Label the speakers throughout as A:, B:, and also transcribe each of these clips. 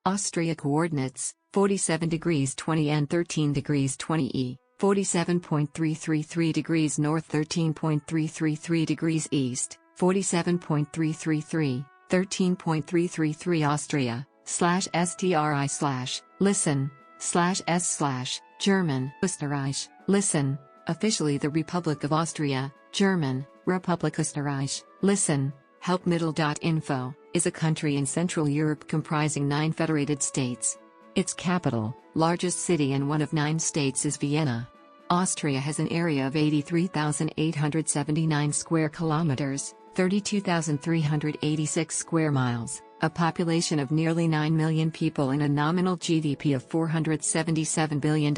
A: Austria coordinates, 47 degrees 20 and 13 degrees 20 E, 47.333 degrees north 13.333 degrees east, 47.333, 13.333 Austria, /STRI/ listen, /S/ German, Österreich, listen, officially the Republic of Austria, German, Republik Österreich, listen, helpmiddle.info, is a country in Central Europe comprising 9 federated states. Its capital, largest city and one of 9 states is Vienna. Austria has an area of 83,879 square kilometers, 32,386 square miles, a population of nearly 9 million people and a nominal GDP of $477 billion.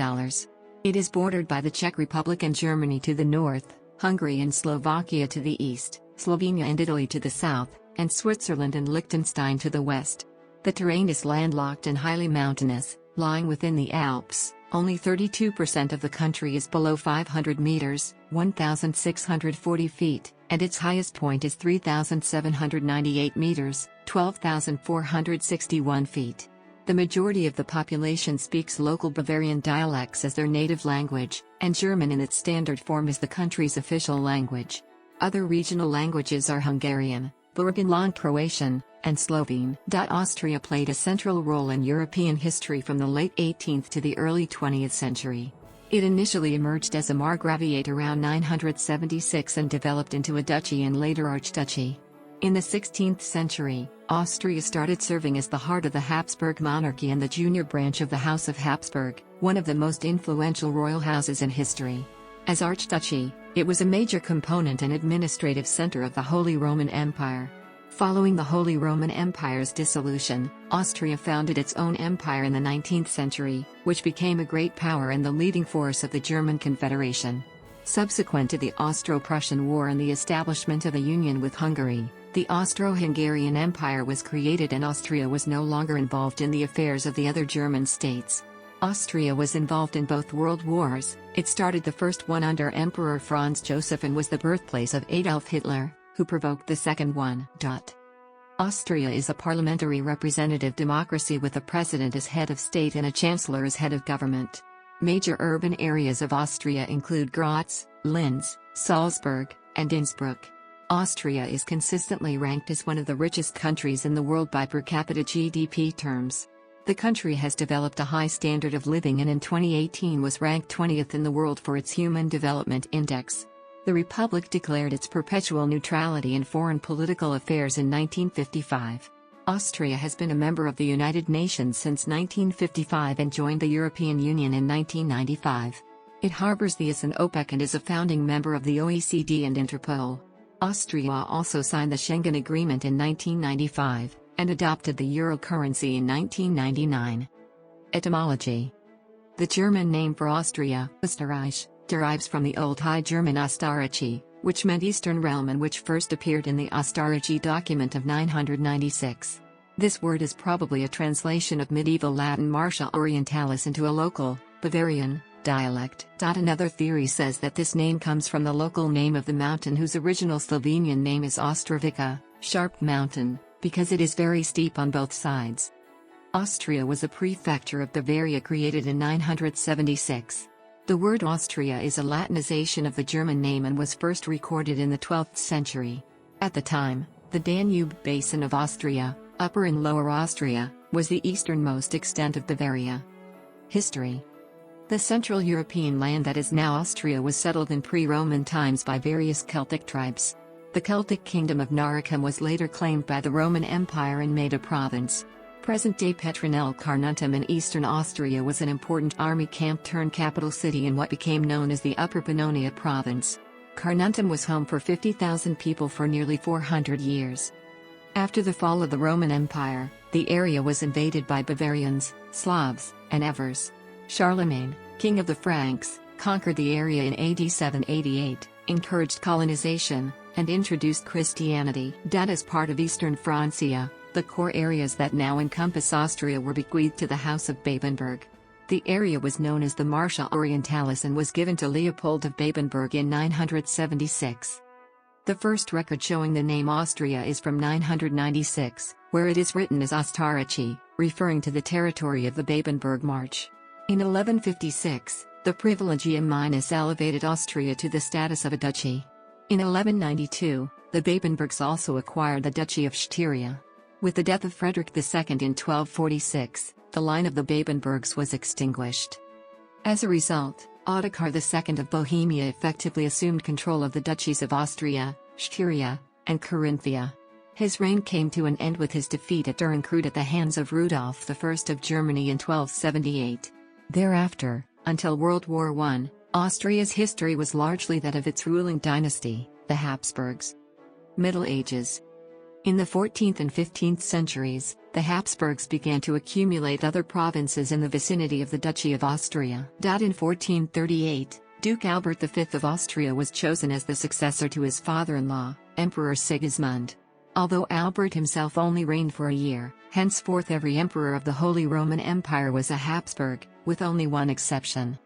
A: It is bordered by the Czech Republic and Germany to the north, Hungary and Slovakia to the east, Slovenia and Italy to the south, and Switzerland and Liechtenstein to the west. The terrain is landlocked and highly mountainous, lying within the Alps. Only 32% of the country is below 500 meters, 1,640 feet, and its highest point is 3,798 meters, 12,461 feet. The majority of the population speaks local Bavarian dialects as their native language, and German in its standard form is the country's official language. Other regional languages are Hungarian, Burgenland Croatian, and Slovene. Austria played a central role in European history from the late 18th to the early 20th century. It initially emerged as a margraviate around 976 and developed into a duchy and later archduchy. In the 16th century, Austria started serving as the heart of the Habsburg monarchy and the junior branch of the House of Habsburg, one of the most influential royal houses in history. As archduchy, it was a major component and administrative center of the Holy Roman Empire. Following the Holy Roman Empire's dissolution, Austria founded its own empire in the 19th century, which became a great power and the leading force of the German Confederation. Subsequent to the Austro-Prussian War and the establishment of a union with Hungary, the Austro-Hungarian Empire was created and Austria was no longer involved in the affairs of the other German states. Austria was involved in both world wars. It started the first one under Emperor Franz Joseph and was the birthplace of Adolf Hitler, who provoked the second one. Austria is a parliamentary representative democracy with a president as head of state and a chancellor as head of government. Major urban areas of Austria include Graz, Linz, Salzburg, and Innsbruck. Austria is consistently ranked as one of the richest countries in the world by per capita GDP terms. The country has developed a high standard of living and in 2018 was ranked 20th in the world for its Human Development Index. The Republic declared its perpetual neutrality in foreign political affairs in 1955. Austria has been a member of the United Nations since 1955 and joined the European Union in 1995. It harbors the ʻŌs and OPEC and is a founding member of the OECD and Interpol. Austria also signed the Schengen Agreement in 1995, and adopted the euro currency in 1999. Etymology. The German name for Austria, Österreich, derives from the Old High German ʻăstriə, which meant Eastern Realm and which first appeared in the ʻăstriə document of 996. This word is probably a translation of medieval Latin Martia Orientalis into a local, Bavarian, dialect. Another theory says that this name comes from the local name of the mountain whose original Slovenian name is Ostravica, Sharp Mountain, because it is very steep on both sides. Austria was a prefecture of Bavaria created in 976. The word Austria is a Latinization of the German name and was first recorded in the 12th century. At the time, the Danube basin of Austria, Upper and Lower Austria, was the easternmost extent of Bavaria. History. The Central European land that is now Austria was settled in pre-Roman times by various Celtic tribes. The Celtic kingdom of Noricum was later claimed by the Roman Empire and made a province. Present-day Petronell Carnuntum in eastern Austria was an important army camp turned capital city in what became known as the Upper Pannonia province. Carnuntum was home for 50,000 people for nearly 400 years. After the fall of the Roman Empire, the area was invaded by Bavarians, Slavs, and Avars. Charlemagne, king of the Franks, conquered the area in AD 788, encouraged colonization, and introduced Christianity. As part of eastern Francia, the core areas that now encompass Austria were bequeathed to the House of Babenberg. The area was known as the Martia Orientalis and was given to Leopold of Babenberg in 976. The first record showing the name Austria is from 996, where it is written as ʻăstrië, referring to the territory of the Babenberg March. In 1156, the Privilegium Minus elevated Austria to the status of a duchy. In 1192, the Babenbergs also acquired the Duchy of Styria. With the death of Frederick II in 1246, the line of the Babenbergs was extinguished. As a result, Ottokar II of Bohemia effectively assumed control of the duchies of Austria, Styria, and Carinthia. His reign came to an end with his defeat at Durinkruid at the hands of Rudolf I of Germany in 1278. Thereafter, until World War I, Austria's history was largely that of its ruling dynasty, the Habsburgs. Middle Ages. In the 14th and 15th centuries, the Habsburgs began to accumulate other provinces in the vicinity of the Duchy of Austria. In 1438, Duke Albert V of Austria was chosen as the successor to his father-in-law, Emperor Sigismund. Although Albert himself only reigned for a year, henceforth every emperor of the Holy Roman Empire was a Habsburg, with only one exception.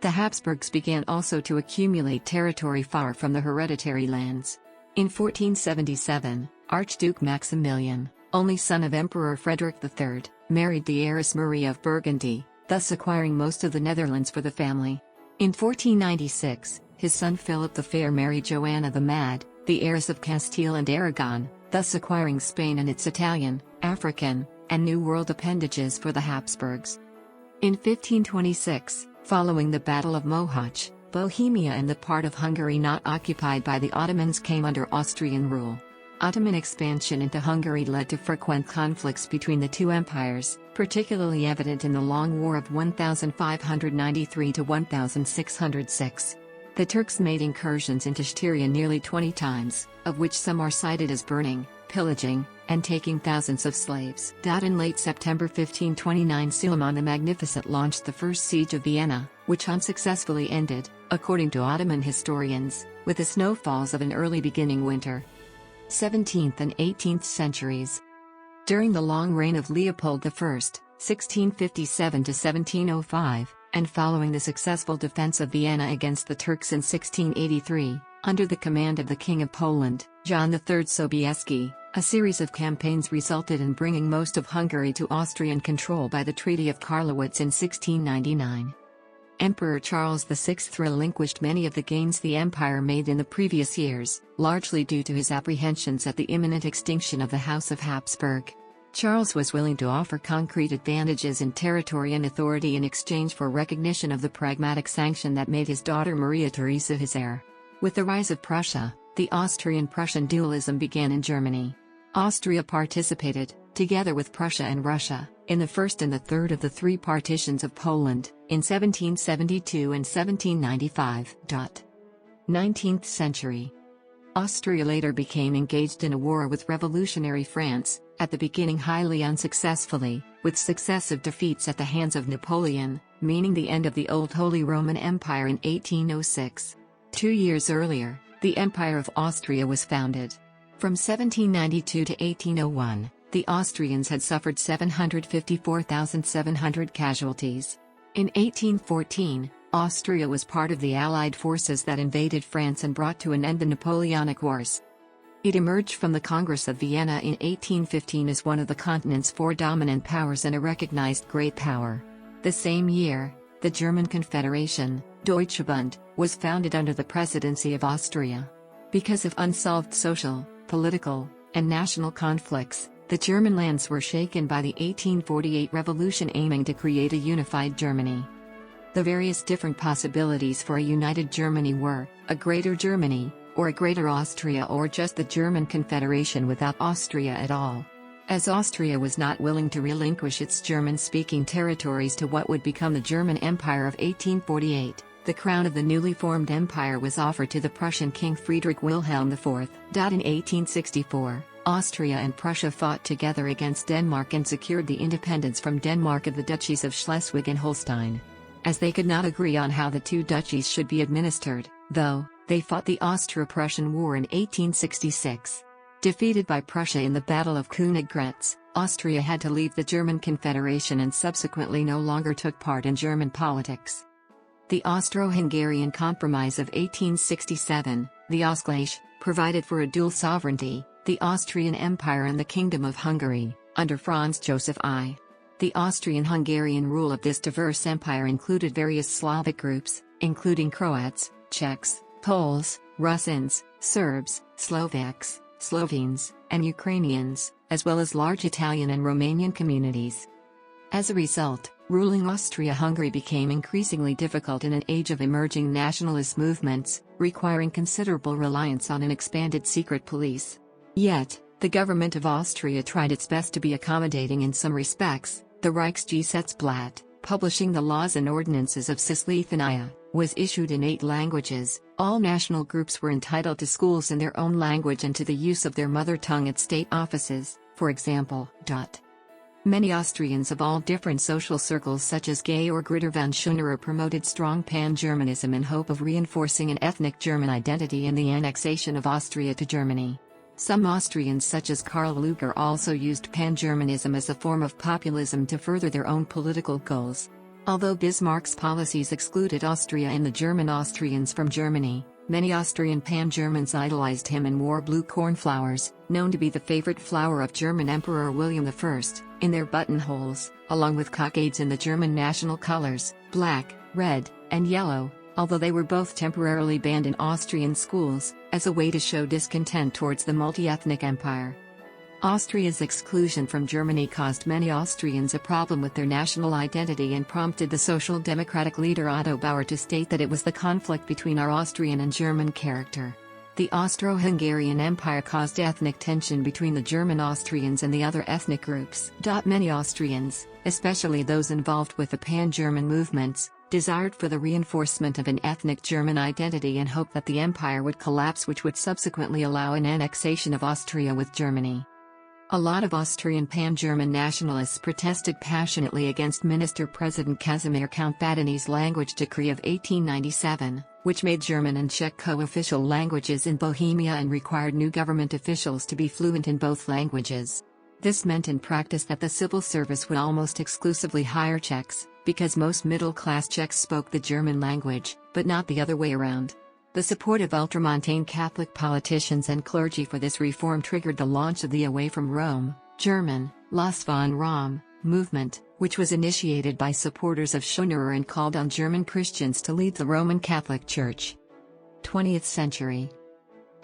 A: The Habsburgs began also to accumulate territory far from the hereditary lands. In 1477, Archduke Maximilian, only son of Emperor Frederick III, married the heiress Maria of Burgundy, thus acquiring most of the Netherlands for the family. In 1496, his son Philip the Fair married Joanna the Mad, the heiress of Castile and Aragon, thus acquiring Spain and its Italian, African, and New World appendages for the Habsburgs. In 1526, following the Battle of Mohacs, Bohemia and the part of Hungary not occupied by the Ottomans came under Austrian rule. Ottoman expansion into Hungary led to frequent conflicts between the two empires, particularly evident in the Long War of 1593 to 1606. The Turks made incursions into Styria nearly 20 times, of which some are cited as burning, pillaging, and taking thousands of slaves. In late September 1529, Suleiman the Magnificent launched the first siege of Vienna, which unsuccessfully ended, according to Ottoman historians, with the snowfalls of an early beginning winter. 17th and 18th centuries. During the long reign of Leopold I, 1657 to 1705, and following the successful defense of Vienna against the Turks in 1683, under the command of the King of Poland, John III Sobieski, a series of campaigns resulted in bringing most of Hungary to Austrian control by the Treaty of Karlowitz in 1699. Emperor Charles VI relinquished many of the gains the empire made in the previous years, largely due to his apprehensions at the imminent extinction of the House of Habsburg. Charles was willing to offer concrete advantages in territory and authority in exchange for recognition of the pragmatic sanction that made his daughter Maria Theresa his heir. With the rise of Prussia, the Austrian-Prussian dualism began in Germany. Austria participated, together with Prussia and Russia, in the first and the third of the three partitions of Poland, in 1772 and 1795. 19th century. Austria later became engaged in a war with revolutionary France, at the beginning highly unsuccessfully, with successive defeats at the hands of Napoleon, meaning the end of the Old Holy Roman Empire in 1806. 2 years earlier, the Empire of Austria was founded. From 1792 to 1801, the Austrians had suffered 754,700 casualties. In 1814, Austria was part of the Allied forces that invaded France and brought to an end the Napoleonic Wars. It emerged from the Congress of Vienna in 1815 as one of the continent's four dominant powers and a recognized great power. The same year, the German Confederation, Deutsche Bund, was founded under the presidency of Austria. Because of unsolved social, political, and national conflicts, the German lands were shaken by the 1848 revolution aiming to create a unified Germany. The various different possibilities for a united Germany were, a Greater Germany, or a Greater Austria, or just the German Confederation without Austria at all. As Austria was not willing to relinquish its German-speaking territories to what would become the German Empire of 1848, the crown of the newly formed empire was offered to the Prussian King Friedrich Wilhelm IV. In 1864, Austria and Prussia fought together against Denmark and secured the independence from Denmark of the duchies of Schleswig and Holstein. As they could not agree on how the two duchies should be administered, though, they fought the Austro-Prussian War in 1866. Defeated by Prussia in the Battle of Königgrätz, Austria had to leave the German Confederation and subsequently no longer took part in German politics. The Austro-Hungarian Compromise of 1867, the Ausgleich, provided for a dual sovereignty, the Austrian Empire and the Kingdom of Hungary, under Franz Joseph I. The Austrian-Hungarian rule of this diverse empire included various Slavic groups, including Croats, Czechs, Poles, Russians, Serbs, Slovaks, Slovenes, and Ukrainians, as well as large Italian and Romanian communities. As a result, ruling Austria-Hungary became increasingly difficult in an age of emerging nationalist movements, requiring considerable reliance on an expanded secret police. Yet, the government of Austria tried its best to be accommodating in some respects. The Reichsgesetzblatt, publishing the laws and ordinances of Cisleithania, was issued in 8 languages. All national groups were entitled to schools in their own language and to the use of their mother tongue at state offices, for example. Many Austrians of all different social circles such as Gay or Gritter von Schoonerer promoted strong pan-Germanism in hope of reinforcing an ethnic German identity in the annexation of Austria to Germany. Some Austrians such as Karl Lueger also used pan-Germanism as a form of populism to further their own political goals. Although Bismarck's policies excluded Austria and the German Austrians from Germany, many Austrian pan-Germans idolized him and wore blue cornflowers, known to be the favorite flower of German Emperor William I, in their buttonholes, along with cockades in the German national colors, black, red, and yellow, although they were both temporarily banned in Austrian schools, as a way to show discontent towards the multi-ethnic empire. Austria's exclusion from Germany caused many Austrians a problem with their national identity and prompted the Social Democratic leader Otto Bauer to state that it was the conflict between our Austrian and German character. The Austro-Hungarian Empire caused ethnic tension between the German Austrians and the other ethnic groups. Many Austrians, especially those involved with the pan-German movements, desired for the reinforcement of an ethnic German identity and hoped that the empire would collapse, which would subsequently allow an annexation of Austria with Germany. A lot of Austrian pan-German nationalists protested passionately against Minister-President Casimir Count Badeni's language decree of 1897, which made German and Czech co-official languages in Bohemia and required new government officials to be fluent in both languages. This meant in practice that the civil service would almost exclusively hire Czechs, because most middle-class Czechs spoke the German language, but not the other way around. The support of ultramontane Catholic politicians and clergy for this reform triggered the launch of the Away from Rome, German, Los von Rom, movement, which was initiated by supporters of Schoonerer and called on German Christians to leave the Roman Catholic Church. 20th century.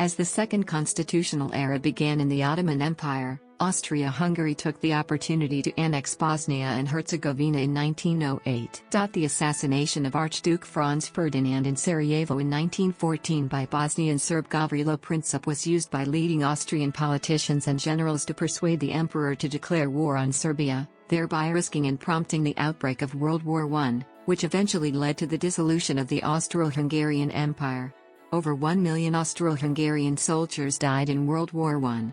A: As the Second Constitutional Era began in the Ottoman Empire, Austria-Hungary took the opportunity to annex Bosnia and Herzegovina in 1908. The assassination of Archduke Franz Ferdinand in Sarajevo in 1914 by Bosnian Serb Gavrilo Princip was used by leading Austrian politicians and generals to persuade the emperor to declare war on Serbia, thereby risking and prompting the outbreak of World War I, which eventually led to the dissolution of the Austro-Hungarian Empire. Over 1 million Austro-Hungarian soldiers died in World War I.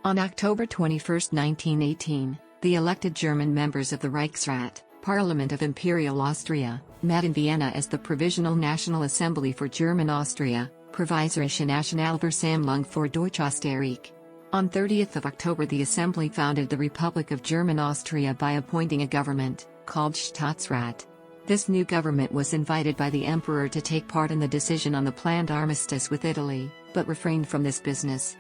A: On October 21, 1918, the elected German members of the Reichsrat, Parliament of Imperial Austria, met in Vienna as the Provisional National Assembly for German Austria, Provisorische Nationalversammlung für Deutsch-Österreich. On 30 October the Assembly founded the Republic of German Austria by appointing a government, called Staatsrat. This new government was invited by the Emperor to take part in the decision on the planned armistice with Italy, but refrained from this business.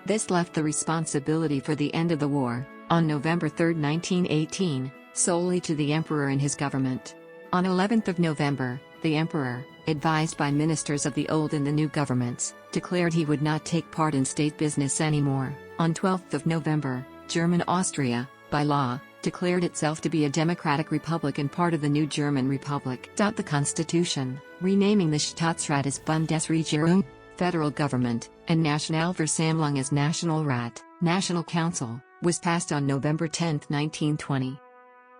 A: This left the responsibility for the end of the war, on November 3, 1918, solely to the Emperor and his government. On 11 November, the Emperor, advised by ministers of the old and the new governments, declared he would not take part in state business anymore. On 12 November, German Austria, by law, declared itself to be a democratic republic and part of the new German Republic. The Constitution, renaming the Staatsrat as Bundesregierung, federal government, and Nationalversammlung as Nationalrat, National Council, was passed on November 10, 1920.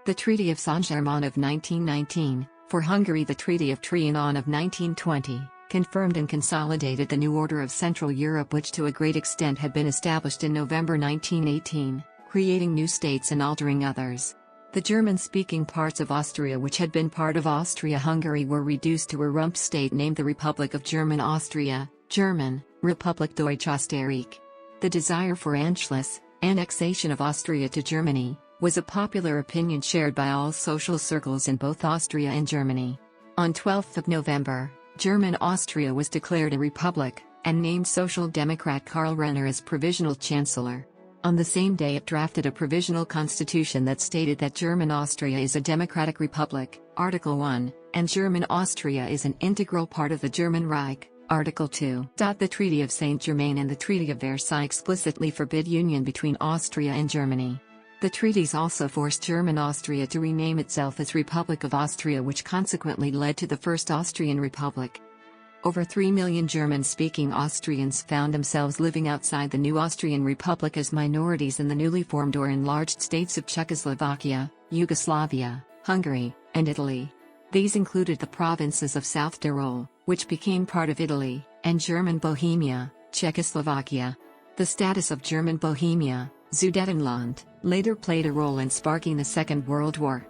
A: The Treaty of Saint-Germain of 1919, for Hungary the Treaty of Trianon of 1920, confirmed and consolidated the new order of Central Europe, which to a great extent had been established in November 1918, creating new states and altering others. The German-speaking parts of Austria which had been part of Austria-Hungary were reduced to a rump state named the Republic of German Austria, German, Republik Deutsch Österreich. The desire for Anschluss, annexation of Austria to Germany, was a popular opinion shared by all social circles in both Austria and Germany. On 12th of November, German Austria was declared a republic, and named Social Democrat Karl Renner as provisional chancellor. On the same day it drafted a provisional constitution that stated that German Austria is a democratic republic, Article 1, and German Austria is an integral part of the German Reich, Article 2. The Treaty of Saint-Germain and the Treaty of Versailles explicitly forbid union between Austria and Germany. The treaties also forced German Austria to rename itself as Republic of Austria, which consequently led to the First Austrian Republic. Over 3 million German-speaking Austrians found themselves living outside the new Austrian Republic as minorities in the newly formed or enlarged states of Czechoslovakia, Yugoslavia, Hungary, and Italy. These included the provinces of South Tyrol, which became part of Italy, and German Bohemia, Czechoslovakia. The status of German Bohemia, Sudetenland, later played a role in sparking the Second World War.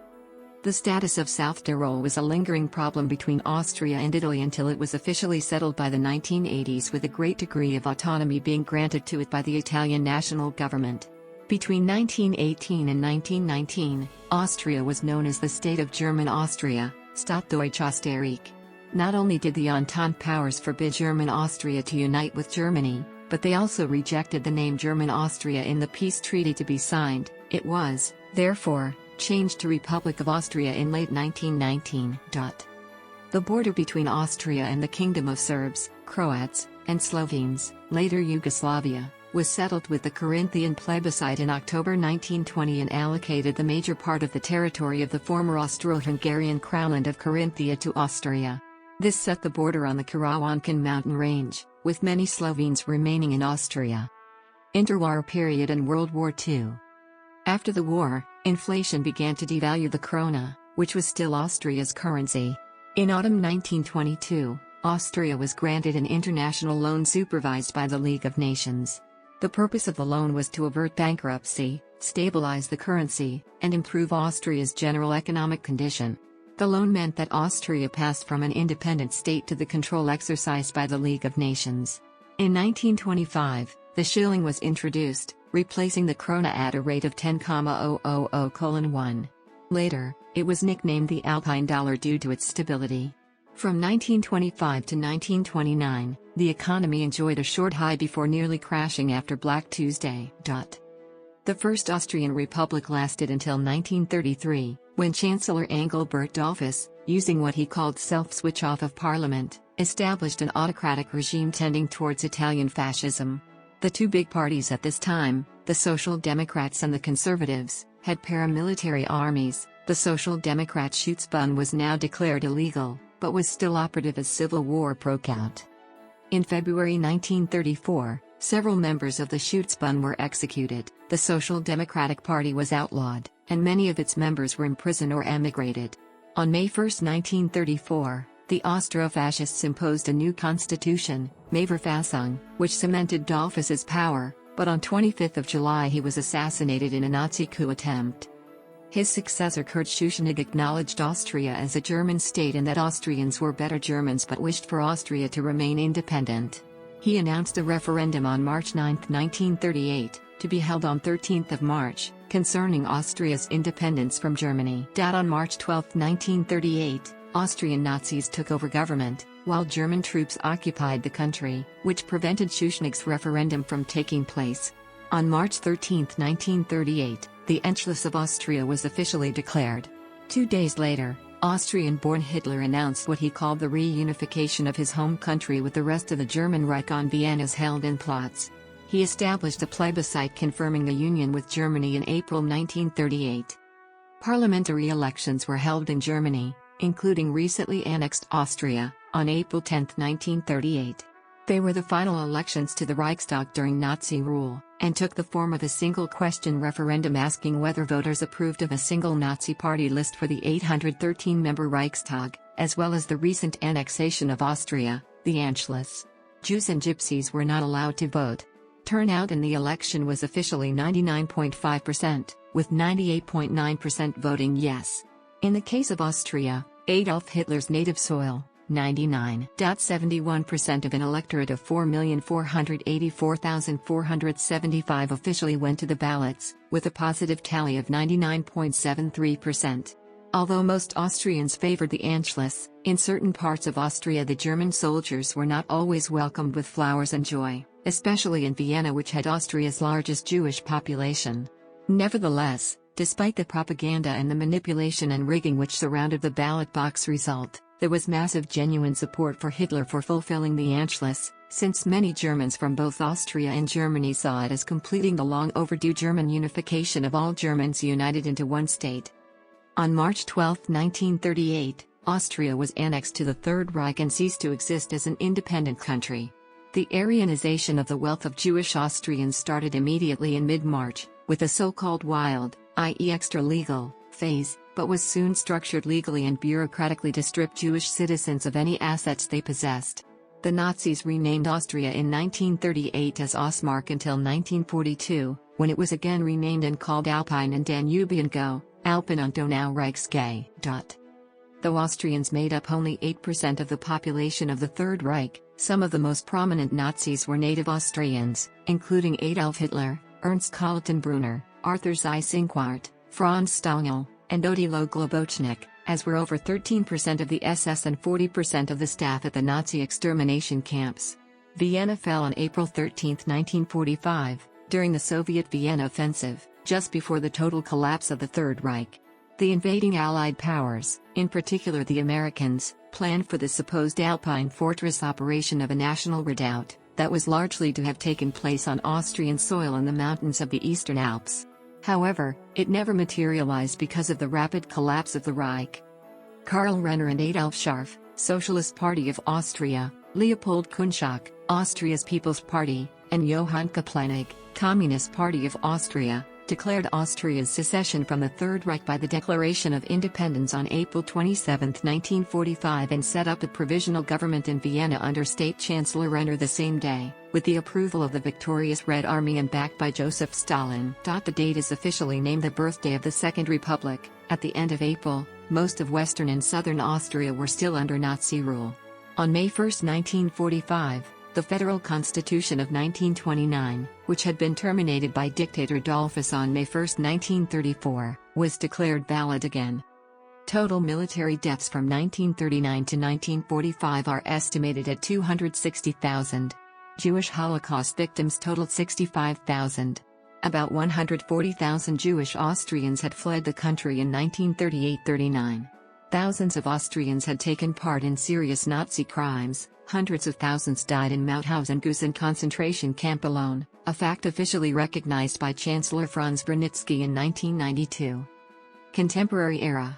A: The status of South Tyrol was a lingering problem between Austria and Italy until it was officially settled by the 1980s, with a great degree of autonomy being granted to it by the Italian national government. Between 1918 and 1919, Austria was known as the State of German Austria, Staat Deutsch Österreich. Not only did the Entente powers forbid German Austria to unite with Germany, but they also rejected the name German Austria in the peace treaty to be signed. It was, therefore, changed to Republic of Austria in late 1919. The border between Austria and the Kingdom of Serbs, Croats, and Slovenes, later Yugoslavia, was settled with the Corinthian plebiscite in October 1920 and allocated the major part of the territory of the former Austro-Hungarian crownland of Carinthia to Austria. This set the border on the Karawankan mountain range, with many Slovenes remaining in Austria. Interwar period and World War II. After the war, inflation began to devalue the krona, which was still Austria's currency. In autumn 1922, Austria was granted an international loan supervised by the League of Nations. The purpose of the loan was to avert bankruptcy, stabilize the currency, and improve Austria's general economic condition. The loan meant that Austria passed from an independent state to the control exercised by the League of Nations. In 1925, the shilling was introduced, replacing the krona at a rate of 10,000:1. Later, it was nicknamed the Alpine dollar due to its stability. From 1925 to 1929, the economy enjoyed a short high before nearly crashing after Black Tuesday. The First Austrian Republic lasted until 1933, when Chancellor Engelbert Dollfuss, using what he called self-switch-off of parliament, established an autocratic regime tending towards Italian fascism. The two big parties at this time, the Social Democrats and the Conservatives, had paramilitary armies. The Social Democrat Schutzbund was now declared illegal, but was still operative as civil war broke out. In February 1934, several members of the Schutzbund were executed, the Social Democratic Party was outlawed, and many of its members were imprisoned or emigrated. On May 1, 1934, the Austro-fascists imposed a new constitution, Maverfassung, which cemented Dollfuss's power, but on 25 July he was assassinated in a Nazi coup attempt. His successor Kurt Schuschnigg acknowledged Austria as a German state and that Austrians were better Germans but wished for Austria to remain independent. He announced a referendum on March 9, 1938, to be held on 13 March, concerning Austria's independence from Germany. On March 12, 1938, Austrian Nazis took over government, while German troops occupied the country, which prevented Schuschnigg's referendum from taking place. On March 13, 1938, the Anschluss of Austria was officially declared. 2 days later, Austrian-born Hitler announced what he called the reunification of his home country with the rest of the German Reich on Vienna's Heldenplatz. He established a plebiscite confirming the union with Germany in April 1938. Parliamentary elections were held in Germany, including recently annexed Austria, on April 10, 1938. They were the final elections to the Reichstag during Nazi rule, and took the form of a single-question referendum asking whether voters approved of a single Nazi party list for the 813-member Reichstag, as well as the recent annexation of Austria, the Anschluss. Jews and Gypsies were not allowed to vote. Turnout in the election was officially 99.5%, with 98.9% voting yes. In the case of Austria, Adolf Hitler's native soil, 99.71% of an electorate of 4,484,475 officially went to the ballots, with a positive tally of 99.73%. Although most Austrians favored the Anschluss, in certain parts of Austria the German soldiers were not always welcomed with flowers and joy, especially in Vienna, which had Austria's largest Jewish population. Nevertheless, despite the propaganda and the manipulation and rigging which surrounded the ballot box result, there was massive genuine support for Hitler for fulfilling the Anschluss, since many Germans from both Austria and Germany saw it as completing the long overdue German unification of all Germans united into one state. On March 12, 1938, Austria was annexed to the Third Reich and ceased to exist as an independent country. The Aryanization of the wealth of Jewish Austrians started immediately in mid-March, with a so-called wild, i.e. extra-legal, phase, but was soon structured legally and bureaucratically to strip Jewish citizens of any assets they possessed. The Nazis renamed Austria in 1938 as Ostmark until 1942, when it was again renamed and called Alpine and Danubian Go, Alpen und Donau Reichsgebiet. Though Austrians made up only 8% of the population of the Third Reich, some of the most prominent Nazis were native Austrians, including Adolf Hitler, Ernst Kaltenbrunner, Arthur Seyss-Inquart, Franz Stangl, and Odilo Globocnik, as were over 13% of the SS and 40% of the staff at the Nazi extermination camps. Vienna fell on April 13, 1945, during the Soviet Vienna Offensive, just before the total collapse of the Third Reich. The invading Allied powers, in particular the Americans, planned for the supposed Alpine fortress operation of a national redoubt, that was largely to have taken place on Austrian soil in the mountains of the Eastern Alps. However, it never materialized because of the rapid collapse of the Reich. Karl Renner and Adolf Scharf, Socialist Party of Austria, Leopold Kunschak, Austria's People's Party, and Johann Kaplenig, Communist Party of Austria, declared Austria's secession from the Third Reich by the Declaration of Independence on April 27, 1945, and set up a provisional government in Vienna under State Chancellor Renner the same day, with the approval of the victorious Red Army and backed by Joseph Stalin. The date is officially named the birthday of the Second Republic. At the end of April, most of western and southern Austria were still under Nazi rule. On May 1, 1945, the Federal Constitution of 1929, which had been terminated by dictator Dollfuss on May 1, 1934, was declared valid again. Total military deaths from 1939 to 1945 are estimated at 260,000. Jewish Holocaust victims totaled 65,000. About 140,000 Jewish Austrians had fled the country in 1938-39. Thousands of Austrians had taken part in serious Nazi crimes. Hundreds of thousands died in Mauthausen Gusen concentration camp alone, a fact officially recognized by Chancellor Franz Branitzky in 1992. Contemporary era.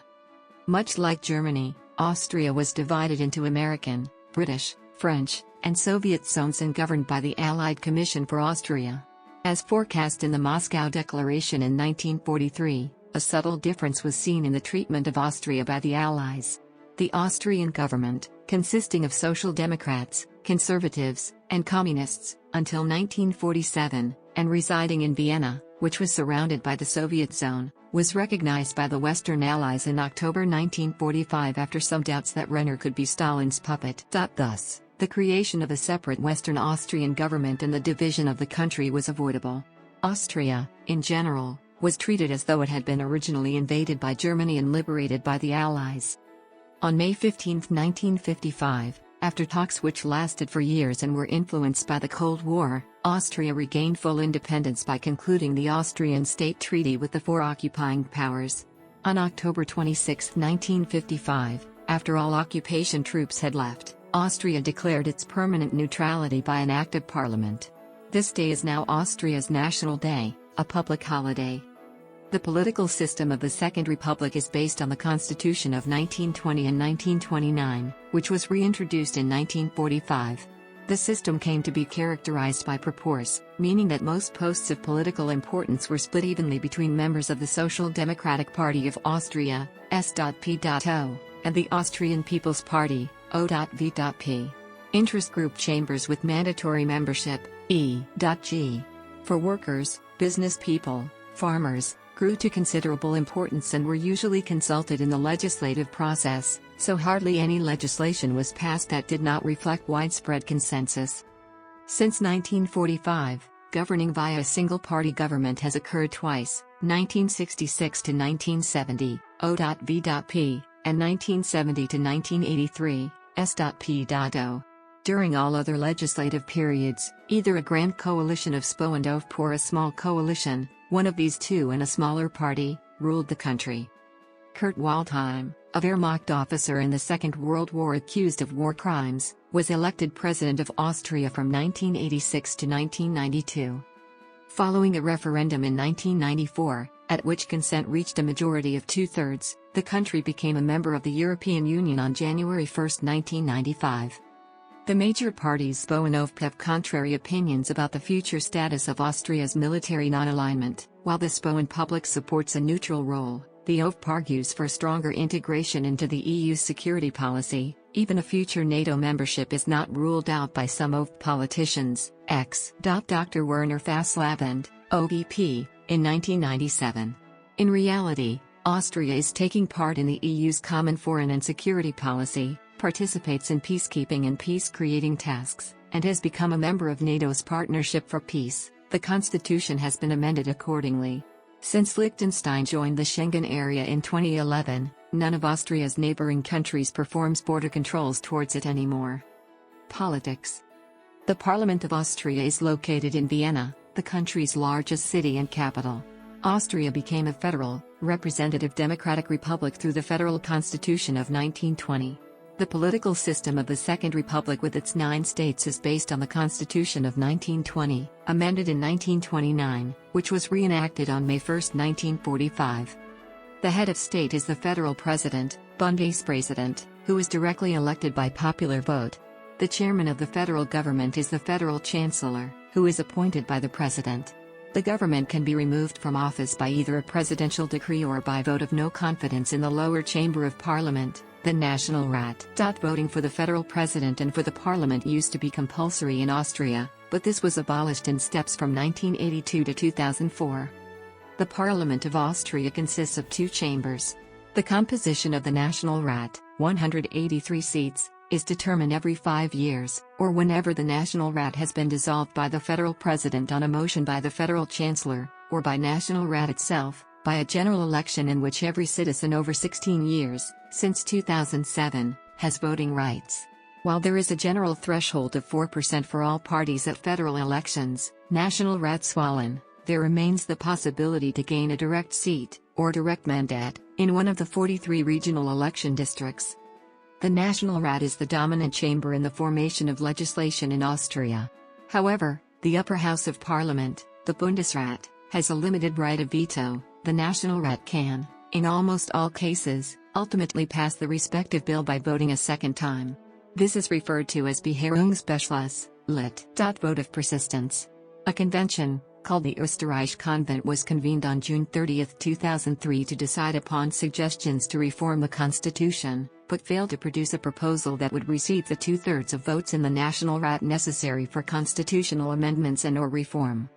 A: Much like Germany, Austria was divided into American, British, French, and Soviet zones and governed by the Allied Commission for Austria. As forecast in the Moscow Declaration in 1943, a subtle difference was seen in the treatment of Austria by the Allies. The Austrian government, consisting of Social Democrats, Conservatives, and Communists, until 1947, and residing in Vienna, which was surrounded by the Soviet zone, was recognized by the Western Allies in October 1945 after some doubts that Renner could be Stalin's puppet. Thus, the creation of a separate Western Austrian government and the division of the country was avoidable. Austria, in general, was treated as though it had been originally invaded by Germany and liberated by the Allies. On May 15, 1955, after talks which lasted for years and were influenced by the Cold War, Austria regained full independence by concluding the Austrian State Treaty with the four occupying powers. On October 26, 1955, after all occupation troops had left, Austria declared its permanent neutrality by an act of parliament. This day is now Austria's national day, a public holiday. The political system of the Second Republic is based on the Constitution of 1920 and 1929, which was reintroduced in 1945. The system came to be characterized by proporce, meaning that most posts of political importance were split evenly between members of the Social Democratic Party of Austria, S.P.O., and the Austrian People's Party, O.V.P. Interest group chambers with mandatory membership, E.G. For workers, business people, farmers, grew to considerable importance and were usually consulted in the legislative process, so hardly any legislation was passed that did not reflect widespread consensus. Since 1945, governing via a single-party government has occurred twice, 1966 to 1970, ʻO.V.P, and 1970 to 1983, ʻS.P.O. During all other legislative periods, either a grand coalition of SPÖ and ÖVP or a small coalition, one of these two and a smaller party, ruled the country. Kurt Waldheim, a Wehrmacht officer in the Second World War accused of war crimes, was elected President of Austria from 1986 to 1992. Following a referendum in 1994, at which consent reached a majority of 2/3, the country became a member of the European Union on January 1, 1995. The major parties SPÖ and ÖVP have contrary opinions about the future status of Austria's military non-alignment. While the SPÖ in public supports a neutral role, the ÖVP argues for stronger integration into the EU's security policy. Even a future NATO membership is not ruled out by some ÖVP politicians. Dr. Werner Faslavand, OVP, in 1997. In reality, Austria is taking part in the EU's common foreign and security policy, participates in peacekeeping and peace-creating tasks, and has become a member of NATO's Partnership for Peace. The constitution has been amended accordingly. Since Liechtenstein joined the Schengen area in 2011, none of Austria's neighboring countries performs border controls towards it anymore. Politics. The Parliament of Austria is located in Vienna, the country's largest city and capital. Austria became a federal, representative democratic republic through the Federal Constitution of 1920. The political system of the Second Republic with its 9 states is based on the Constitution of 1920, amended in 1929, which was reenacted on May 1, 1945. The head of state is the federal president, Bundespräsident, who is directly elected by popular vote. The chairman of the federal government is the federal chancellor, who is appointed by the president. The government can be removed from office by either a presidential decree or by vote of no confidence in the lower chamber of parliament, the National Rat. Voting for the federal president and for the parliament used to be compulsory in Austria, but this was abolished in steps from 1982 to 2004. The Parliament of Austria consists of 2 chambers. The composition of the National Rat, 183 seats, is determined every 5 years, or whenever the National Rat has been dissolved by the federal president on a motion by the federal chancellor, or by National Rat itself, by a general election in which every citizen over 16 years, since 2007, has voting rights. While there is a general threshold of 4% for all parties at federal elections, National Ratswahlen, there remains the possibility to gain a direct seat, or direct mandate, in one of the 43 regional election districts. The National Rat is the dominant chamber in the formation of legislation in Austria. However, the upper house of parliament, the Bundesrat, has a limited right of veto. The National Rat can, in almost all cases, ultimately pass the respective bill by voting a second time. This is referred to as Beharrungsbeschluss, lit. Vote of persistence. A convention, called the Österreich Convent, was convened on June 30, 2003 to decide upon suggestions to reform the constitution, but failed to produce a proposal that would receive the 2/3 of votes in the National Rat necessary for constitutional amendments and/or reform.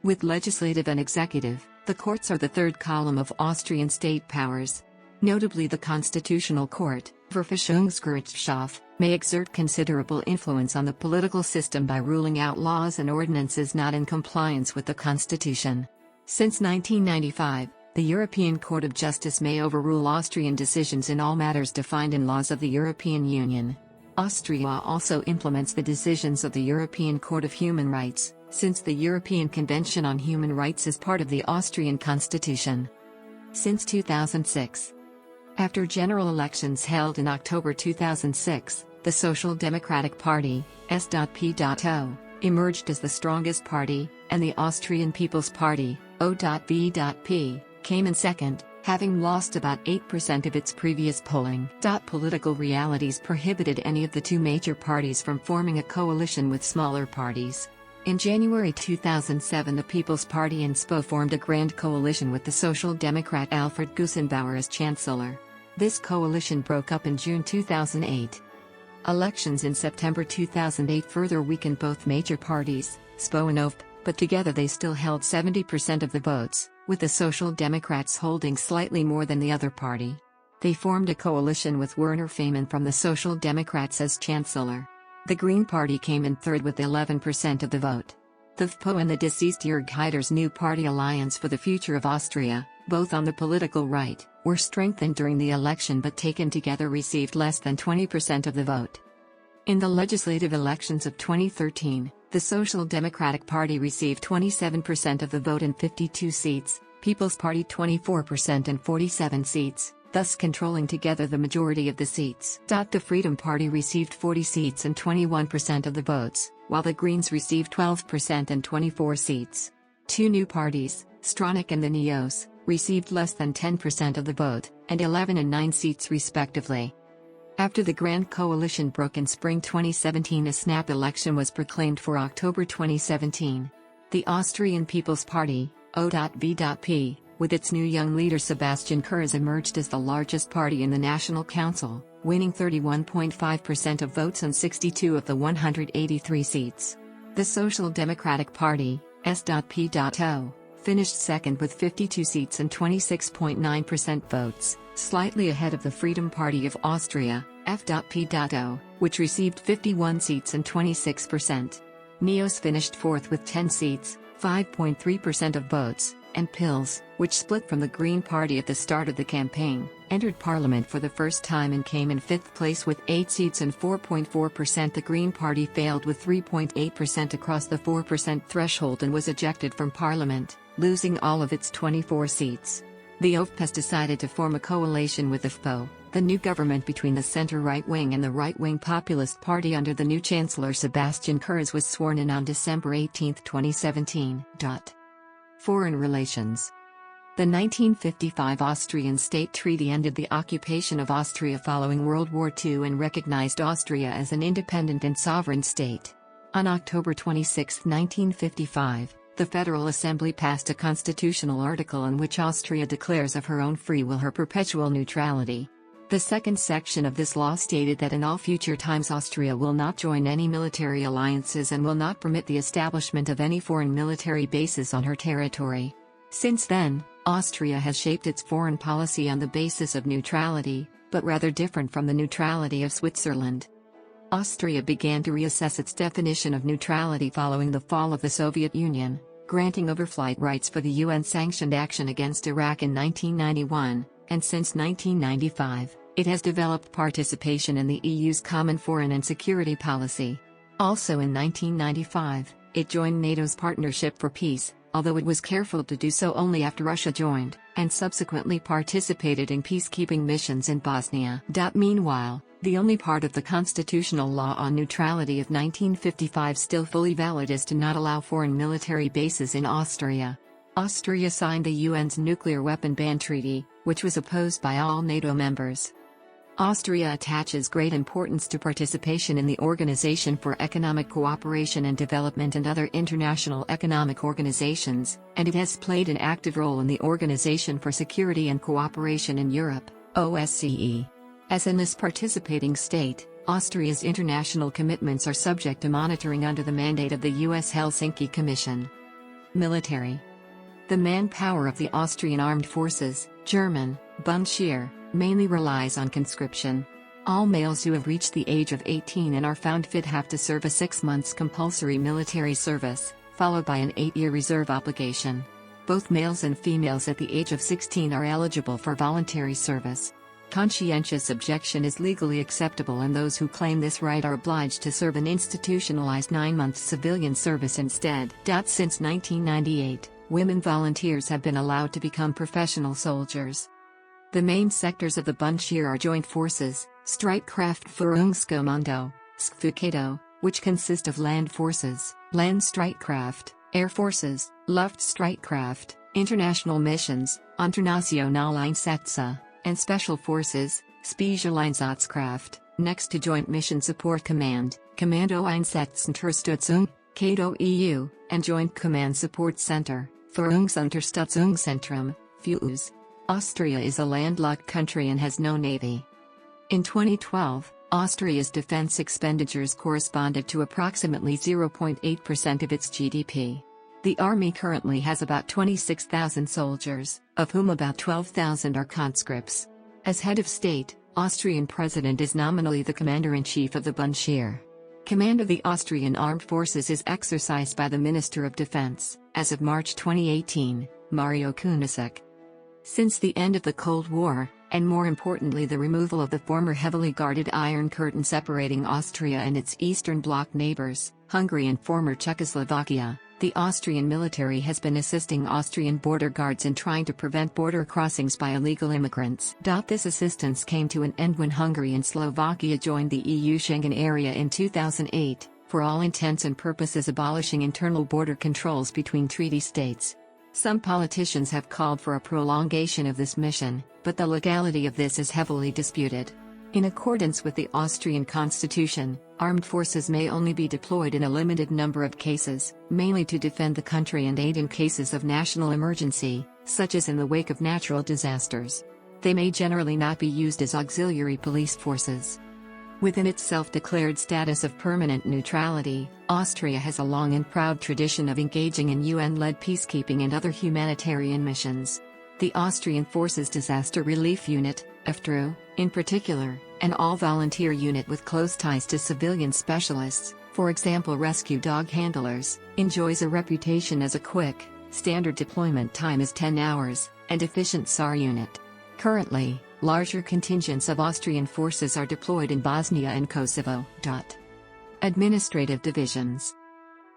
A: With legislative and executive, the courts are the third column of Austrian state powers. Notably, the Constitutional Court, Verfassungsgerichtshof, may exert considerable influence on the political system by ruling out laws and ordinances not in compliance with the Constitution. Since 1995, the European Court of Justice may overrule Austrian decisions in all matters defined in laws of the European Union. Austria also implements the decisions of the European Court of Human Rights, since the European Convention on Human Rights is part of the Austrian Constitution. Since 2006. After general elections held in October 2006, the Social Democratic Party, ss.p.o, emerged as the strongest party, and the Austrian People's Party, o.v.p, came in second, having lost about 8% of its previous polling. Political realities prohibited any of the 2 major parties from forming a coalition with smaller parties. In January 2007, the People's Party and SPÖ formed a grand coalition with the Social Democrat Alfred Gusenbauer as chancellor. This coalition broke up in June 2008. Elections in September 2008 further weakened both major parties, SPÖ and ÖVP, but together they still held 70% of the votes, with the Social Democrats holding slightly more than the other party. They formed a coalition with Werner Faymann from the Social Democrats as chancellor. The Green Party came in third with 11% of the vote. The FPÖ and the deceased Jörg Haider's new party Alliance for the Future of Austria, both on the political right, were strengthened during the election but taken together received less than 20% of the vote. In the legislative elections of 2013, the Social Democratic Party received 27% of the vote and 52 seats, People's Party 24% and 47 seats, thus controlling together the majority of the seats. The Freedom Party received 40 seats and 21% of the votes, while the Greens received 12% and 24 seats. Two new parties, ʻŌstriə and the ʻŌːs, received less than 10% of the vote, and 11 and 9 seats respectively. After the Grand Coalition broke in spring 2017, a snap election was proclaimed for October 2017. The Austrian People's Party, ÖVP, with its new young leader Sebastian Kurz emerged as the largest party in the National Council, winning 31.5% of votes on 62 of the 183 seats. The Social Democratic Party, ʻŌS.P.O., finished second with 52 seats and 26.9% votes, slightly ahead of the Freedom Party of Austria, F.P.O., which received 51 seats and 26%. ʻŌS finished fourth with 10 seats, 5.3% of votes, and PILS, which split from the Green Party at the start of the campaign, entered parliament for the first time and came in fifth place with 8 seats and 4.4%. The Green Party failed with 3.8% across the 4% threshold and was ejected from parliament, losing all of its 24 seats. The ÖVP has decided to form a coalition with the FPÖ, the new government between the center-right wing and the right-wing populist party under the new Chancellor Sebastian Kurz was sworn in on December 18, 2017. Foreign relations. The 1955 Austrian State Treaty ended the occupation of Austria following World War II and recognized Austria as an independent and sovereign state. On October 26, 1955, the Federal Assembly passed a constitutional article in which Austria declares of her own free will her perpetual neutrality. The second section of this law stated that in all future times Austria will not join any military alliances and will not permit the establishment of any foreign military bases on her territory. Since then, Austria has shaped its foreign policy on the basis of neutrality, but rather different from the neutrality of Switzerland. Austria began to reassess its definition of neutrality following the fall of the Soviet Union, granting overflight rights for the UN-sanctioned action against Iraq in 1991, and since 1995, it has developed participation in the EU's common foreign and security policy. Also in 1995, it joined NATO's Partnership for Peace, although it was careful to do so only after Russia joined, and subsequently participated in peacekeeping missions in Bosnia. Meanwhile, the only part of the constitutional law on neutrality of 1955 still fully valid is to not allow foreign military bases in Austria. Austria signed the UN's nuclear weapon ban treaty, which was opposed by all NATO members. Austria attaches great importance to participation in the Organization for Economic Cooperation and Development and other international economic organizations, and it has played an active role in the Organization for Security and Cooperation in Europe, OSCE. As in this participating state, Austria's international commitments are subject to monitoring under the mandate of the U.S. Helsinki Commission. Military. The manpower of the Austrian Armed Forces, German, Bundesheer, mainly relies on conscription. All males who have reached the age of 18 and are found fit have to serve a 6 months compulsory military service, followed by an 8-year reserve obligation. Both males and females at the age of 16 are eligible for voluntary service. Conscientious objection is legally acceptable and those who claim this right are obliged to serve an institutionalized 9-month civilian service instead. Since 1998, women volunteers have been allowed to become professional soldiers. The main sectors of the Bundesheer are Joint Forces, Strijdkraftführungskommando, SFUKADO, which consist of Land Forces, Landstrijdkraft, Air Forces, Luftstreitkraft, International Missions, Internationale Einsätze, and Special Forces, Spezialeinsatzkraft, next to Joint Mission Support Command, Kommando Einsatzunterstützung, KADO EU, and Joint Command Support Center, Führungsunterstützungszentrum, FUZ. Austria is a landlocked country and has no navy. In 2012, Austria's defense expenditures corresponded to approximately 0.8% of its GDP. The army currently has about 26,000 soldiers, of whom about 12,000 are conscripts. As head of state, Austrian president is nominally the commander-in-chief of the Bundesheer. Command of the Austrian Armed Forces is exercised by the Minister of Defense, as of March 2018, Mario Kunasek. Since the end of the Cold War, and more importantly the removal of the former heavily guarded Iron Curtain separating Austria and its Eastern Bloc neighbors, Hungary and former Czechoslovakia, the Austrian military has been assisting Austrian border guards in trying to prevent border crossings by illegal immigrants. This assistance came to an end when Hungary and Slovakia joined the EU Schengen area in 2008, for all intents and purposes abolishing internal border controls between treaty states. Some politicians have called for a prolongation of this mission, but the legality of this is heavily disputed. In accordance with the Austrian constitution, armed forces may only be deployed in a limited number of cases, mainly to defend the country and aid in cases of national emergency, such as in the wake of natural disasters. They may generally not be used as auxiliary police forces. Within its self-declared status of permanent neutrality, Austria has a long and proud tradition of engaging in UN-led peacekeeping and other humanitarian missions. The Austrian Forces Disaster Relief Unit, ʻŌstriə, in particular, an all-volunteer unit with close ties to civilian specialists, for example rescue dog handlers, enjoys a reputation as a quick, standard deployment time is 10 hours, and efficient SAR unit. Currently, larger contingents of Austrian forces are deployed in Bosnia and Kosovo. Administrative divisions.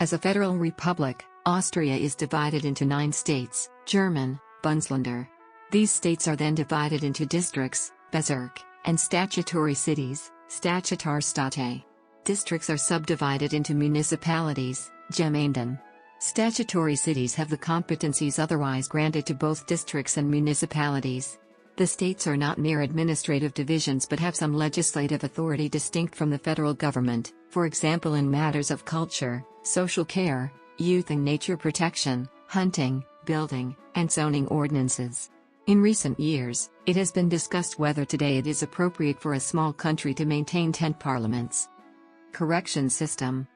A: As a federal republic, Austria is divided into 9 states, German, Bundesländer. These states are then divided into districts, Bezirk, and statutory cities, Statutarstädte. Districts are subdivided into municipalities, Gemeinden. Statutory cities have the competencies otherwise granted to both districts and municipalities. The states are not mere administrative divisions but have some legislative authority distinct from the federal government, for example in matters of culture, social care, youth and nature protection, hunting, building, and zoning ordinances. In recent years, it has been discussed whether today it is appropriate for a small country to maintain 10 parliaments. Correction system.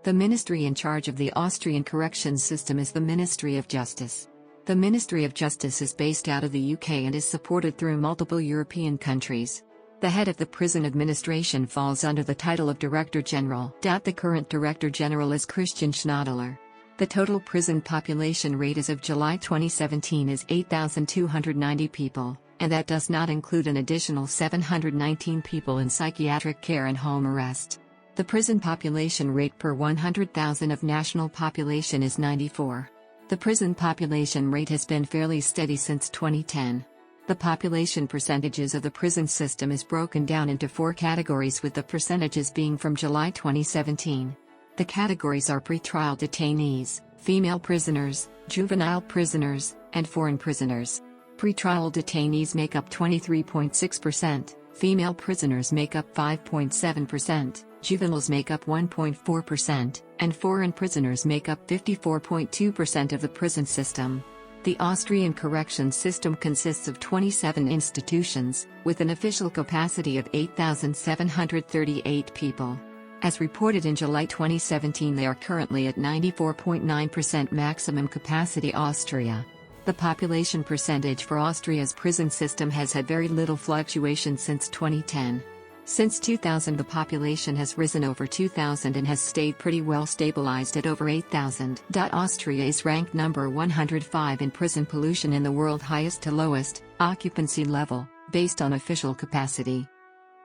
A: The ministry in charge of the Austrian corrections system is the Ministry of Justice. The Ministry of Justice is based out of the UK and is supported through multiple European countries. The head of the prison administration falls under the title of Director General. The current Director General is Christian Schnodler. The total prison population rate as of July 2017 is 8,290 people, and that does not include an additional 719 people in psychiatric care and home arrest. The prison population rate per 100,000 of national population is 94. The prison population rate has been fairly steady since 2010. The population percentages of the prison system is broken down into 4 categories, with the percentages being from July 2017. The categories are pretrial detainees, female prisoners, juvenile prisoners, and foreign prisoners. Pretrial detainees make up 23.6%, female prisoners make up 5.7%, juveniles make up 1.4%, and foreign prisoners make up 54.2% of the prison system. The Austrian correction system consists of 27 institutions, with an official capacity of 8,738 people. As reported in July 2017, they are currently at 94.9% maximum capacity. Austria. The population percentage for Austria's prison system has had very little fluctuation since 2010. Since 2000 the population has risen over 2,000 and has stayed pretty well stabilized at over 8,000. Austria is ranked number 105 in prison pollution in the world highest to lowest occupancy level, based on official capacity.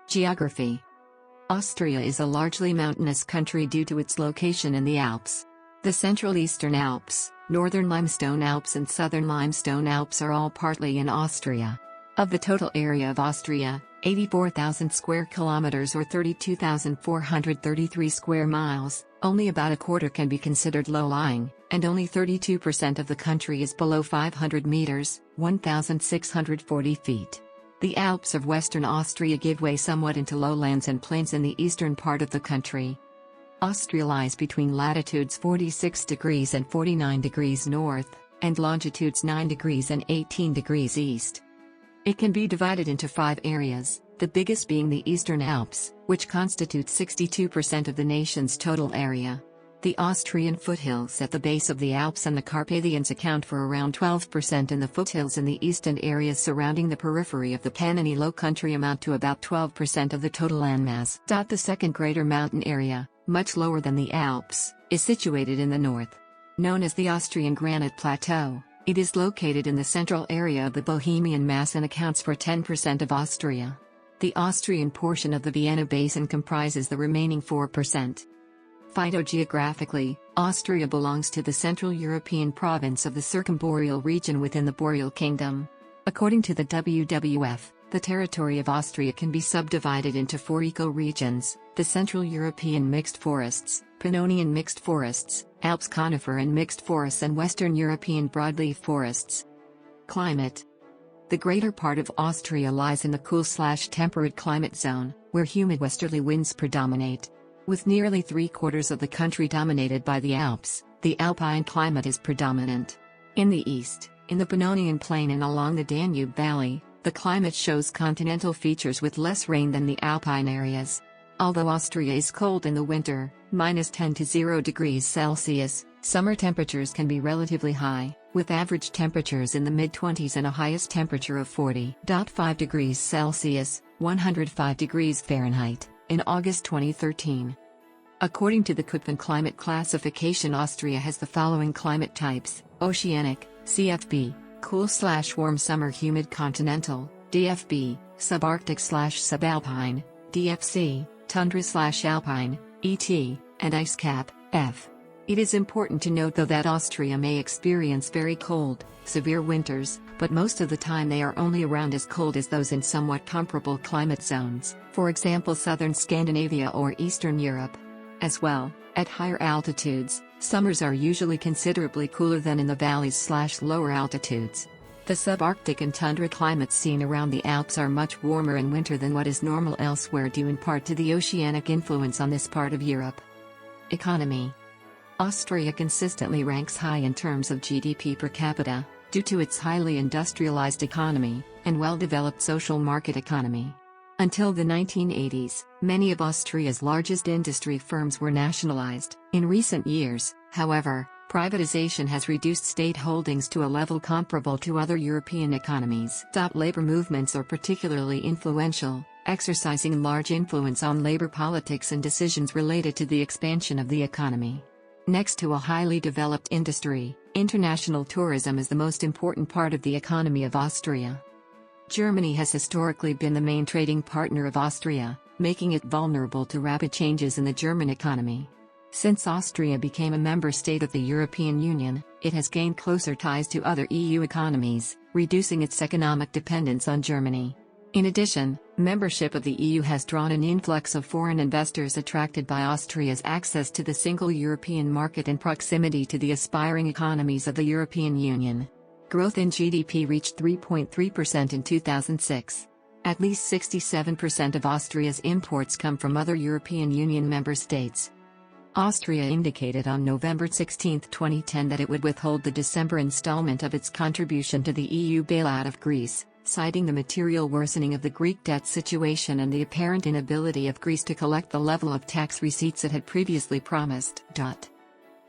A: Geography. Austria is a largely mountainous country due to its location in the Alps. The Central Eastern Alps, Northern Limestone Alps and Southern Limestone Alps are all partly in Austria. Of the total area of Austria, 84,000 square kilometers or 32,433 square miles, only about a quarter can be considered low-lying, and only 32% of the country is below 500 meters, 1,640 feet. The Alps of Western Austria give way somewhat into lowlands and plains in the eastern part of the country. Austria lies between latitudes 46 degrees and 49 degrees north, and longitudes 9 degrees and 18 degrees east. It can be divided into 5 areas, the biggest being the Eastern Alps, which constitutes 62% of the nation's total area. The Austrian foothills at the base of the Alps and the Carpathians account for around 12%, and the foothills in the east and areas surrounding the periphery of the Pannony Low Country amount to about 12% of the total landmass. The second greater mountain area, much lower than the Alps, is situated in the north. Known as the Austrian Granite Plateau, It is located in the central area of the Bohemian Mass and accounts for 10% of Austria. The Austrian portion of the Vienna Basin comprises the remaining 4%. Phytogeographically, Austria belongs to the Central European province of the Circumboreal region within the Boreal Kingdom. According to the WWF, the territory of Austria can be subdivided into 4 ecoregions: the Central European mixed forests, Pannonian mixed forests, Alps conifer and mixed forests, and Western European broadleaf forests. Climate. The greater part of Austria lies in the cool/temperate climate zone, where humid westerly winds predominate. With nearly 3/4 of the country dominated by the Alps, the alpine climate is predominant. In the east, in the Pannonian Plain and along the Danube Valley, the climate shows continental features with less rain than the alpine areas. Although Austria is cold in the winter, -10 to 0 degrees Celsius, summer temperatures can be relatively high, with average temperatures in the mid-20s and a highest temperature of 40.5 degrees Celsius, 105 degrees Fahrenheit, in August 2013. According to the Köppen climate classification, Austria has the following climate types: oceanic, CFB, cool/warm summer humid continental, DFB, subarctic/subalpine, DFC, tundra/alpine, ET, and ice cap, F. It is important to note though that Austria may experience very cold, severe winters, but most of the time they are only around as cold as those in somewhat comparable climate zones, for example southern Scandinavia or Eastern Europe. As well, at higher altitudes, summers are usually considerably cooler than in the valleys/lower altitudes. The subarctic and tundra climates seen around the Alps are much warmer in winter than what is normal elsewhere, due in part to the oceanic influence on this part of Europe. Economy. Austria consistently ranks high in terms of GDP per capita, due to its highly industrialized economy and well-developed social market economy. Until the 1980s, many of Austria's largest industry firms were nationalized. In recent years, however, privatization has reduced state holdings to a level comparable to other European economies. Labor movements are particularly influential, exercising large influence on labor politics and decisions related to the expansion of the economy. Next to a highly developed industry, international tourism is the most important part of the economy of Austria. Germany has historically been the main trading partner of Austria, making it vulnerable to rapid changes in the German economy. Since Austria became a member state of the European Union, it has gained closer ties to other EU economies, reducing its economic dependence on Germany. In addition, membership of the EU has drawn an influx of foreign investors attracted by Austria's access to the single European market and proximity to the aspiring economies of the European Union. Growth in GDP reached 3.3% in 2006. At least 67% of Austria's imports come from other European Union member states. Austria indicated on November 16, 2010 that it would withhold the December installment of its contribution to the EU bailout of Greece, citing the material worsening of the Greek debt situation and the apparent inability of Greece to collect the level of tax receipts it had previously promised.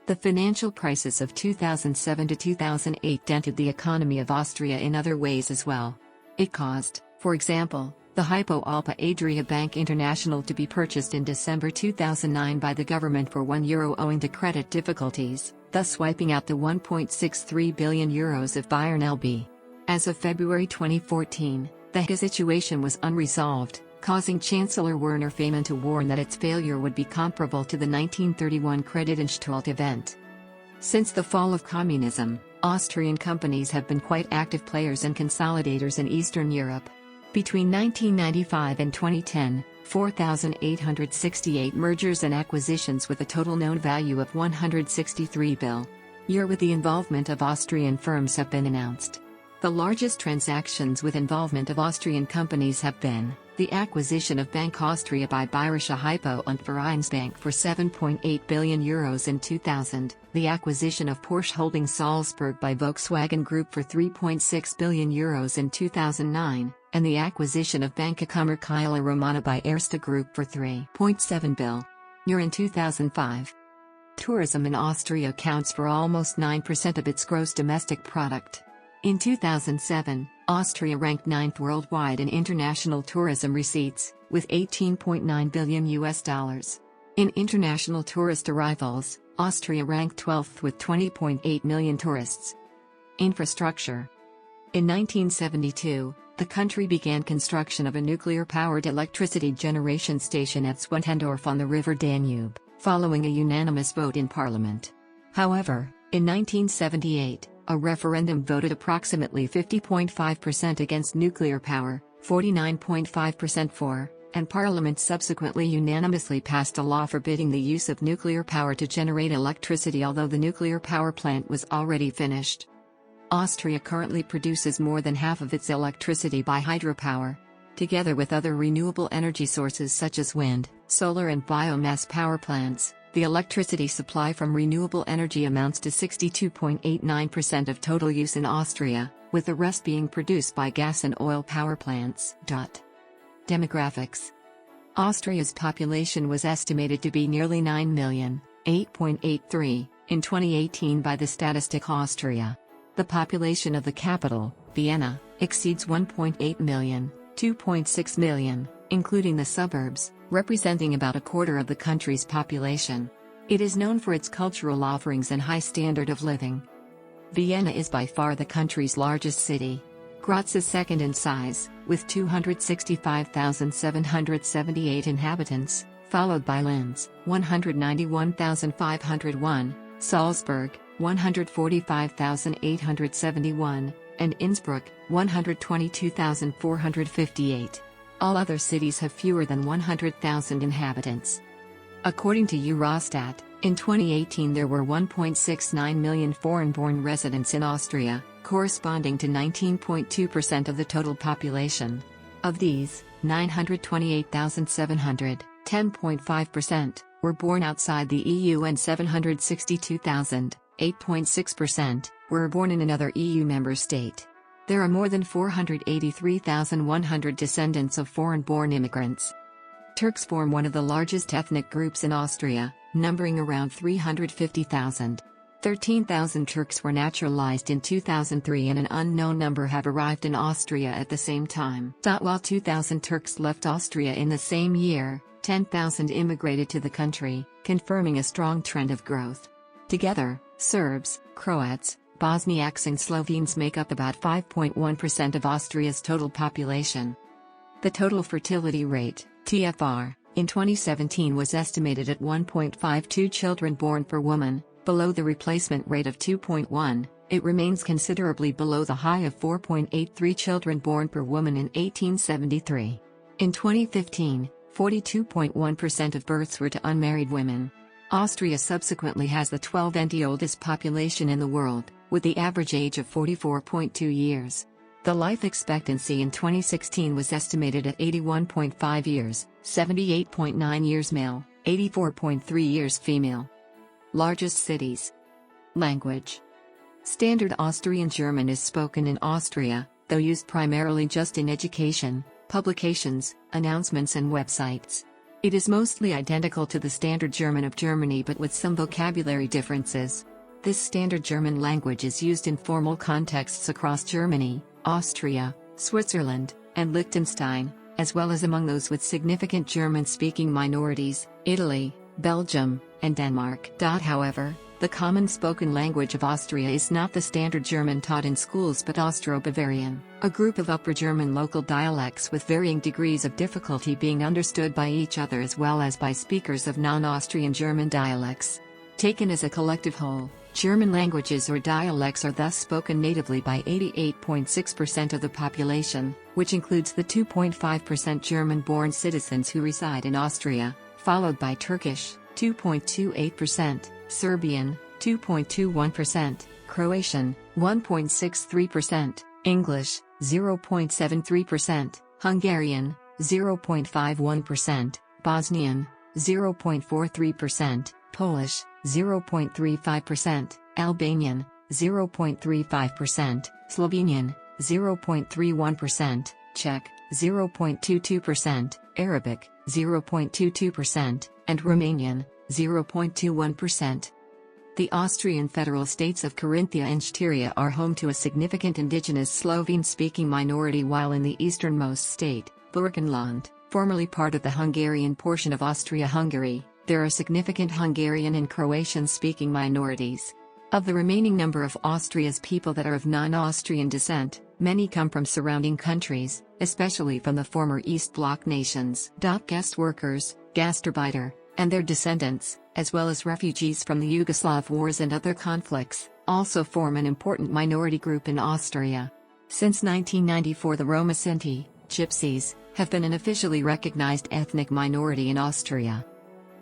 A: The financial crisis of 2007 to 2008 dented the economy of Austria in other ways as well. It caused, for example, the Hypo Alpe Adria Bank International to be purchased in December 2009 by the government for €1 owing to credit difficulties, thus wiping out the €1.63 billion of Bayern LB. As of February 2014, the situation was unresolved, causing Chancellor Werner Faymann to warn that its failure would be comparable to the 1931 Kreditanstalt event. Since the fall of communism, Austrian companies have been quite active players and consolidators in Eastern Europe. Between 1995 and 2010, 4,868 mergers and acquisitions with a total known value of €163 billion with the involvement of Austrian firms have been announced. The largest transactions with involvement of Austrian companies have been the acquisition of Bank Austria by Bayerische Hypo und Vereinsbank for €7.8 billion in 2000, the acquisition of Porsche Holding Salzburg by Volkswagen Group for €3.6 billion in 2009, and the acquisition of Banca Commerciale Romana by Erste Group for €3.7 billion in 2005. Tourism in Austria accounts for almost 9% of its gross domestic product. In 2007, Austria ranked 9th worldwide in international tourism receipts, with $18.9 billion. In international tourist arrivals, Austria ranked 12th with 20.8 million tourists. Infrastructure. In 1972, the country began construction of a nuclear-powered electricity generation station at Zwentendorf on the river Danube, following a unanimous vote in parliament. However, in 1978, a referendum voted approximately 50.5% against nuclear power, 49.5% for, and Parliament subsequently unanimously passed a law forbidding the use of nuclear power to generate electricity, although the nuclear power plant was already finished. Austria currently produces more than half of its electricity by hydropower. Together with other renewable energy sources such as wind, solar and biomass power plants, the electricity supply from renewable energy amounts to 62.89% of total use in Austria, with the rest being produced by gas and oil power plants. Demographics. Austria's population was estimated to be nearly 9 million, 8.83, in 2018 by the Statistik Austria. The population of the capital, Vienna, exceeds 1.8 million, 2.6 million, including the suburbs, representing about a quarter of the country's population. It is known for its cultural offerings and high standard of living. Vienna is by far the country's largest city. Graz is second in size, with 265,778 inhabitants, followed by Linz, 191,501, Salzburg, 145,871, and Innsbruck, 122,458. All other cities have fewer than 100,000 inhabitants. According to Eurostat, in 2018 there were 1.69 million foreign-born residents in Austria, corresponding to 19.2% of the total population. Of these, 928,700, 10.5%, were born outside the EU and 762,000, 8.6%, were born in another EU member state. There are more than 483,100 descendants of foreign-born immigrants. Turks form one of the largest ethnic groups in Austria, numbering around 350,000. 13,000 Turks were naturalized in 2003 and an unknown number have arrived in Austria at the same time. While 2,000 Turks left Austria in the same year, 10,000 immigrated to the country, confirming a strong trend of growth. Together, Serbs, Croats, Bosniaks and Slovenes make up about 5.1% of Austria's total population. The total fertility rate, TFR, in 2017 was estimated at 1.52 children born per woman, below the replacement rate of 2.1. It remains considerably below the high of 4.83 children born per woman in 1873. In 2015, 42.1% of births were to unmarried women. Austria subsequently has the 12th oldest population in the world, with the average age of 44.2 years. The life expectancy in 2016 was estimated at 81.5 years, 78.9 years male, 84.3 years female. Largest cities. Language. Standard Austrian German is spoken in Austria, though used primarily just in education, publications, announcements and websites. It is mostly identical to the Standard German of Germany but with some vocabulary differences. This Standard German language is used in formal contexts across Germany, Austria, Switzerland, and Liechtenstein, as well as among those with significant German-speaking minorities, Italy, Belgium, and Denmark. However, the common spoken language of Austria is not the Standard German taught in schools but Austro-Bavarian, a group of Upper German local dialects with varying degrees of difficulty being understood by each other as well as by speakers of non-Austrian German dialects. Taken as a collective whole, German languages or dialects are thus spoken natively by 88.6% of the population, which includes the 2.5% German-born citizens who reside in Austria, followed by Turkish, 2.28%, Serbian, 2.21%, Croatian, 1.63%, English, 0.73%, Hungarian, 0.51%, Bosnian, 0.43%, Polish, 0.35%, Albanian, 0.35%, Slovenian, 0.31%, Czech, 0.22%, Arabic, 0.22%, and Romanian, 0.21%. The Austrian federal states of Carinthia and Štýria are home to a significant indigenous Slovene-speaking minority, while in the easternmost state, Burgenland, formerly part of the Hungarian portion of Austria-Hungary, there are significant Hungarian and Croatian-speaking minorities. Of the remaining number of Austria's people that are of non-Austrian descent, many come from surrounding countries, especially from the former East Bloc nations. Guest workers, Gastarbeiter, and their descendants, as well as refugees from the Yugoslav wars and other conflicts, also form an important minority group in Austria. Since 1994, the Roma Sinti, Gypsies, have been an officially recognized ethnic minority in Austria.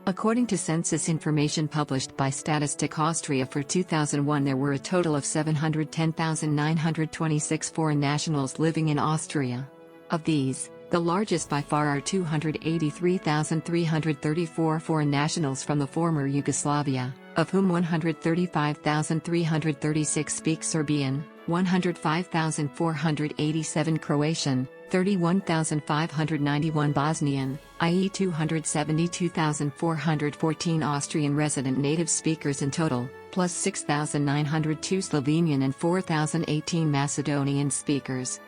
A: According to census information published by Statistik Austria for 2001, there were a total of 710,926 foreign nationals living in Austria. Of these, the largest by far are 283,334 foreign nationals from the former Yugoslavia, of whom 135,336 speak Serbian, 105,487 Croatian, 31,591 Bosnian, i.e. 272,414 Austrian resident native speakers in total, plus 6,902 Slovenian and 4,018 Macedonian speakers.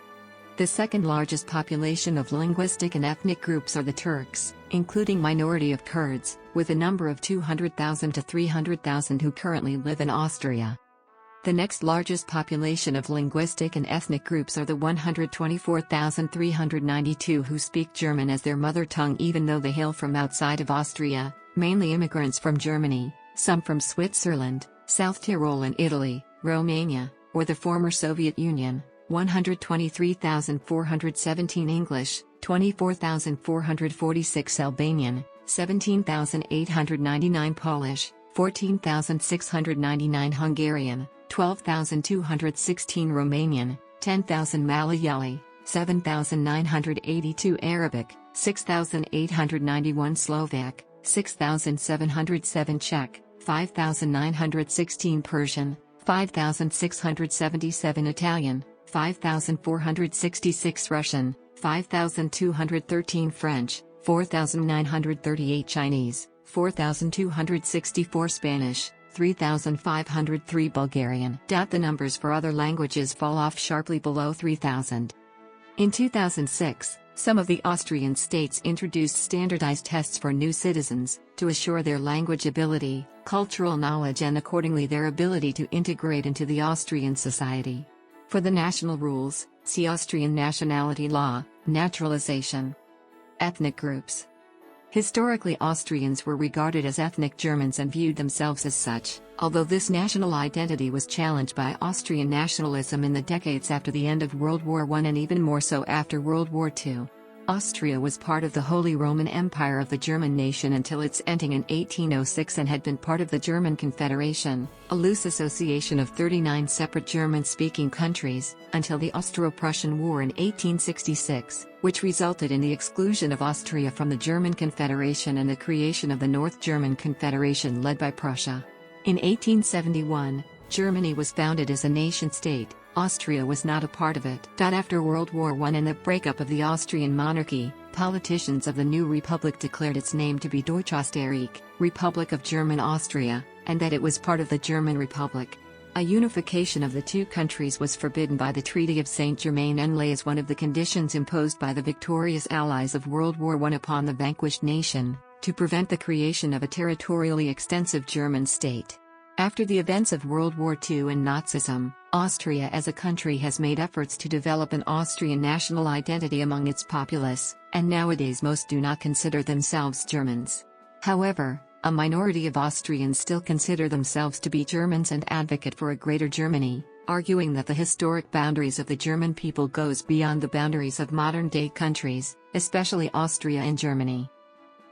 A: The second largest population of linguistic and ethnic groups are the Turks, including minority of Kurds, with a number of 200,000 to 300,000 who currently live in Austria. The next largest population of linguistic and ethnic groups are the 124,392 who speak German as their mother tongue, even though they hail from outside of Austria, mainly immigrants from Germany, some from Switzerland, South Tyrol and Italy, Romania, or the former Soviet Union. 123,417 English, 24,446 Albanian, 17,899 Polish, 14,699 Hungarian, 12,216 Romanian, 10,000 Malayali, 7,982 Arabic, 6,891 Slovak, 6,707 Czech, 5,916 Persian, 5,677 Italian, 5,466 Russian, 5,213 French, 4,938 Chinese, 4,264 Spanish, 3,503 Bulgarian. The numbers for other languages fall off sharply below 3,000. In 2006, some of the Austrian states introduced standardized tests for new citizens, to assure their language ability, cultural knowledge and accordingly their ability to integrate into the Austrian society. For the national rules, see Austrian nationality law, naturalization. Ethnic groups. Historically, Austrians were regarded as ethnic Germans and viewed themselves as such, although this national identity was challenged by Austrian nationalism in the decades after the end of World War I and even more so after World War II. Austria was part of the Holy Roman Empire of the German nation until its ending in 1806 and had been part of the German Confederation, a loose association of 39 separate German-speaking countries, until the Austro-Prussian War in 1866, which resulted in the exclusion of Austria from the German Confederation and the creation of the North German Confederation led by Prussia. In 1871, Germany was founded as a nation-state. Austria was not a part of it. After World War I and the breakup of the Austrian monarchy, politicians of the new republic declared its name to be Deutsche Österreich, Republic of German Austria, and that it was part of the German Republic. A unification of the two countries was forbidden by the Treaty of Saint-Germain-en-Laye as one of the conditions imposed by the victorious allies of World War I upon the vanquished nation, to prevent the creation of a territorially extensive German state. After the events of World War II and Nazism, Austria as a country has made efforts to develop an Austrian national identity among its populace, and nowadays most do not consider themselves Germans. However, a minority of Austrians still consider themselves to be Germans and advocate for a greater Germany, arguing that the historic boundaries of the German people goes beyond the boundaries of modern-day countries, especially Austria and Germany.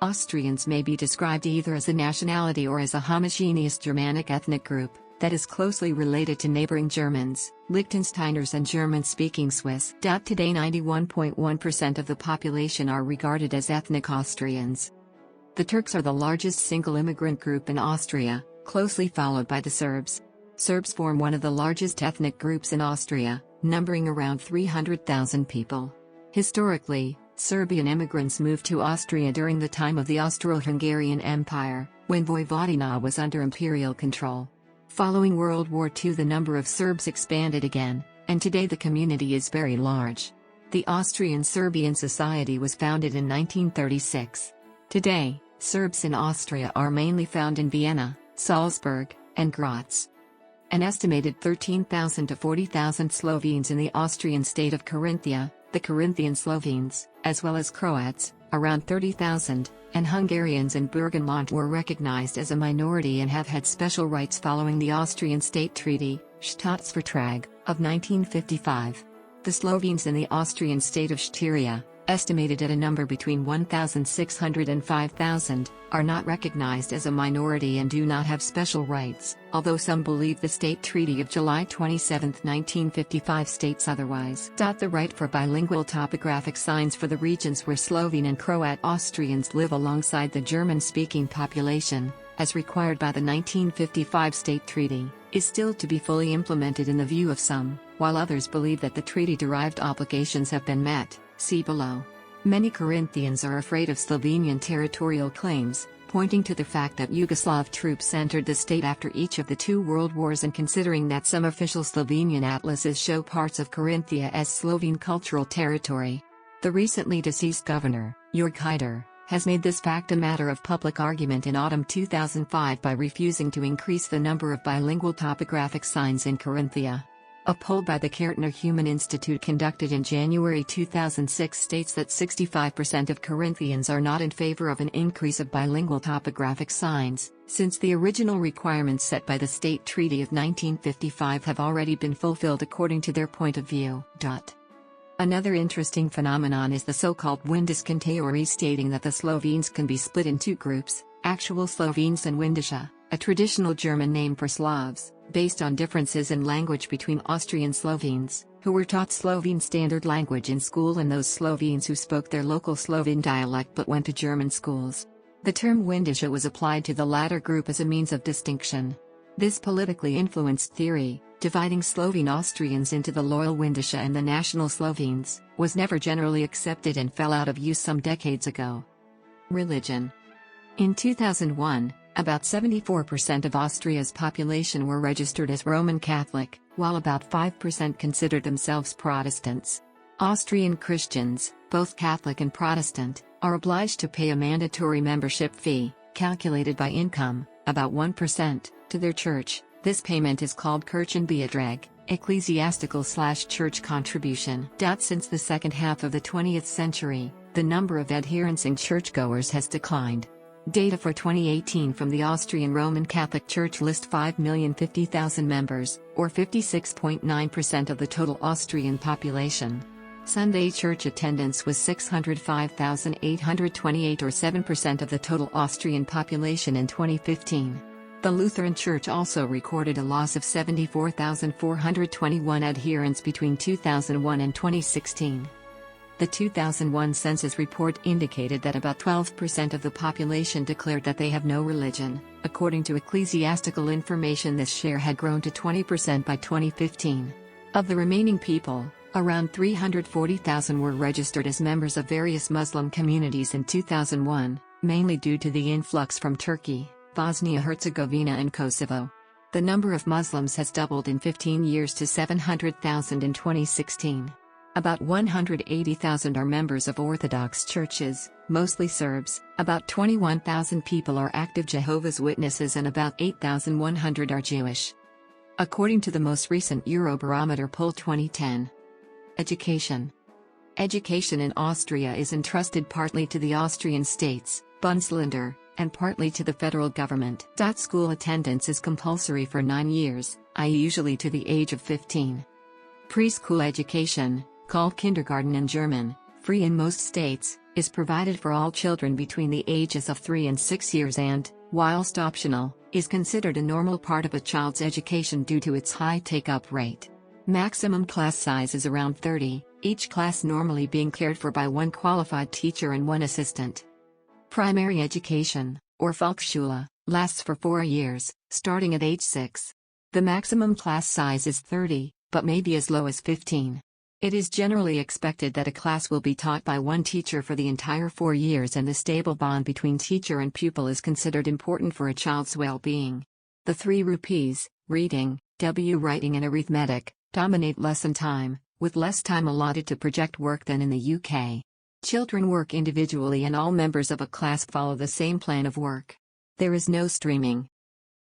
A: Austrians may be described either as a nationality or as a homogeneous Germanic ethnic group that is closely related to neighboring Germans, Liechtensteiners and German-speaking Swiss. Today 91.1% of the population are regarded as ethnic Austrians. The Turks are the largest single immigrant group in Austria, closely followed by the Serbs. Serbs form one of the largest ethnic groups in Austria, numbering around 300,000 people. Historically, Serbian immigrants moved to Austria during the time of the Austro-Hungarian Empire, when Vojvodina was under imperial control. Following World War II, the number of Serbs expanded again, and today the community is very large. The Austrian-Serbian Society was founded in 1936. Today, Serbs in Austria are mainly found in Vienna, Salzburg, and Graz. An estimated 13,000 to 40,000 Slovenes in the Austrian state of Carinthia, the Carinthian Slovenes, as well as Croats, around 30,000, and Hungarians in Burgenland were recognized as a minority and have had special rights following the Austrian State Treaty, Staatsvertrag, of 1955. The Slovenes in the Austrian state of Štýria, estimated at a number between 1,600 and 5,000, are not recognized as a minority and do not have special rights, although some believe the State Treaty of July 27, 1955 states otherwise. The right for bilingual topographic signs for the regions where Slovene and Croat Austrians live alongside the German-speaking population, as required by the 1955 State Treaty, is still to be fully implemented in the view of some, while others believe that the treaty-derived obligations have been met. See below. Many Carinthians are afraid of Slovenian territorial claims, pointing to the fact that Yugoslav troops entered the state after each of the two world wars and considering that some official Slovenian atlases show parts of Carinthia as Slovene cultural territory. The recently deceased governor, Jörg Haider, has made this fact a matter of public argument in autumn 2005 by refusing to increase the number of bilingual topographic signs in Carinthia. A poll by the Kärntner Human Institute conducted in January 2006 states that 65% of Carinthians are not in favor of an increase of bilingual topographic signs, since the original requirements set by the State Treaty of 1955 have already been fulfilled according to their point of view. Another interesting phenomenon is the so-called Windiscan theory, stating that the Slovenes can be split in two groups, actual Slovenes and Windische, a traditional German name for Slavs, based on differences in language between Austrian Slovenes, who were taught Slovene Standard Language in school, and those Slovenes who spoke their local Slovene dialect but went to German schools. The term Windische was applied to the latter group as a means of distinction. This politically influenced theory, dividing Slovene Austrians into the loyal Windische and the national Slovenes, was never generally accepted and fell out of use some decades ago. Religion. In 2001, about 74% of Austria's population were registered as Roman Catholic, while about 5% considered themselves Protestants. Austrian Christians, both Catholic and Protestant, are obliged to pay a mandatory membership fee, calculated by income, about 1%, to their church. This payment is called Kirchenbeitrag, ecclesiastical/church contribution. Since the second half of the 20th century, the number of adherents and churchgoers has declined. Data for 2018 from the Austrian Roman Catholic Church list 5,050,000 members, or 56.9% of the total Austrian population. Sunday church attendance was 605,828, or 7% of the total Austrian population in 2015. The Lutheran Church also recorded a loss of 74,421 adherents between 2001 and 2016. The 2001 census report indicated that about 12% of the population declared that they have no religion. According to ecclesiastical information, this share had grown to 20% by 2015. Of the remaining people, around 340,000 were registered as members of various Muslim communities in 2001, mainly due to the influx from Turkey, Bosnia-Herzegovina and Kosovo. The number of Muslims has doubled in 15 years to 700,000 in 2016. About 180,000 are members of Orthodox churches, mostly Serbs, about 21,000 people are active Jehovah's Witnesses, and about 8,100 are Jewish. According to the most recent Eurobarometer poll 2010. Education. Education in Austria is entrusted partly to the Austrian states, Bundesländer, and partly to the federal government. School attendance is compulsory for 9 years, i.e. usually to the age of 15. Preschool education, called kindergarten in German, free in most states, is provided for all children between the ages of 3 and 6 years and, whilst optional, is considered a normal part of a child's education due to its high take-up rate. Maximum class size is around 30, each class normally being cared for by one qualified teacher and one assistant. Primary education, or Volksschule, lasts for 4 years, starting at age 6. The maximum class size is 30, but may be as low as 15. It is generally expected that a class will be taught by one teacher for the entire 4 years, and the stable bond between teacher and pupil is considered important for a child's well-being. The 3 rupees, reading, writing and arithmetic, dominate lesson time, with less time allotted to project work than in the UK. Children work individually and all members of a class follow the same plan of work. There is no streaming.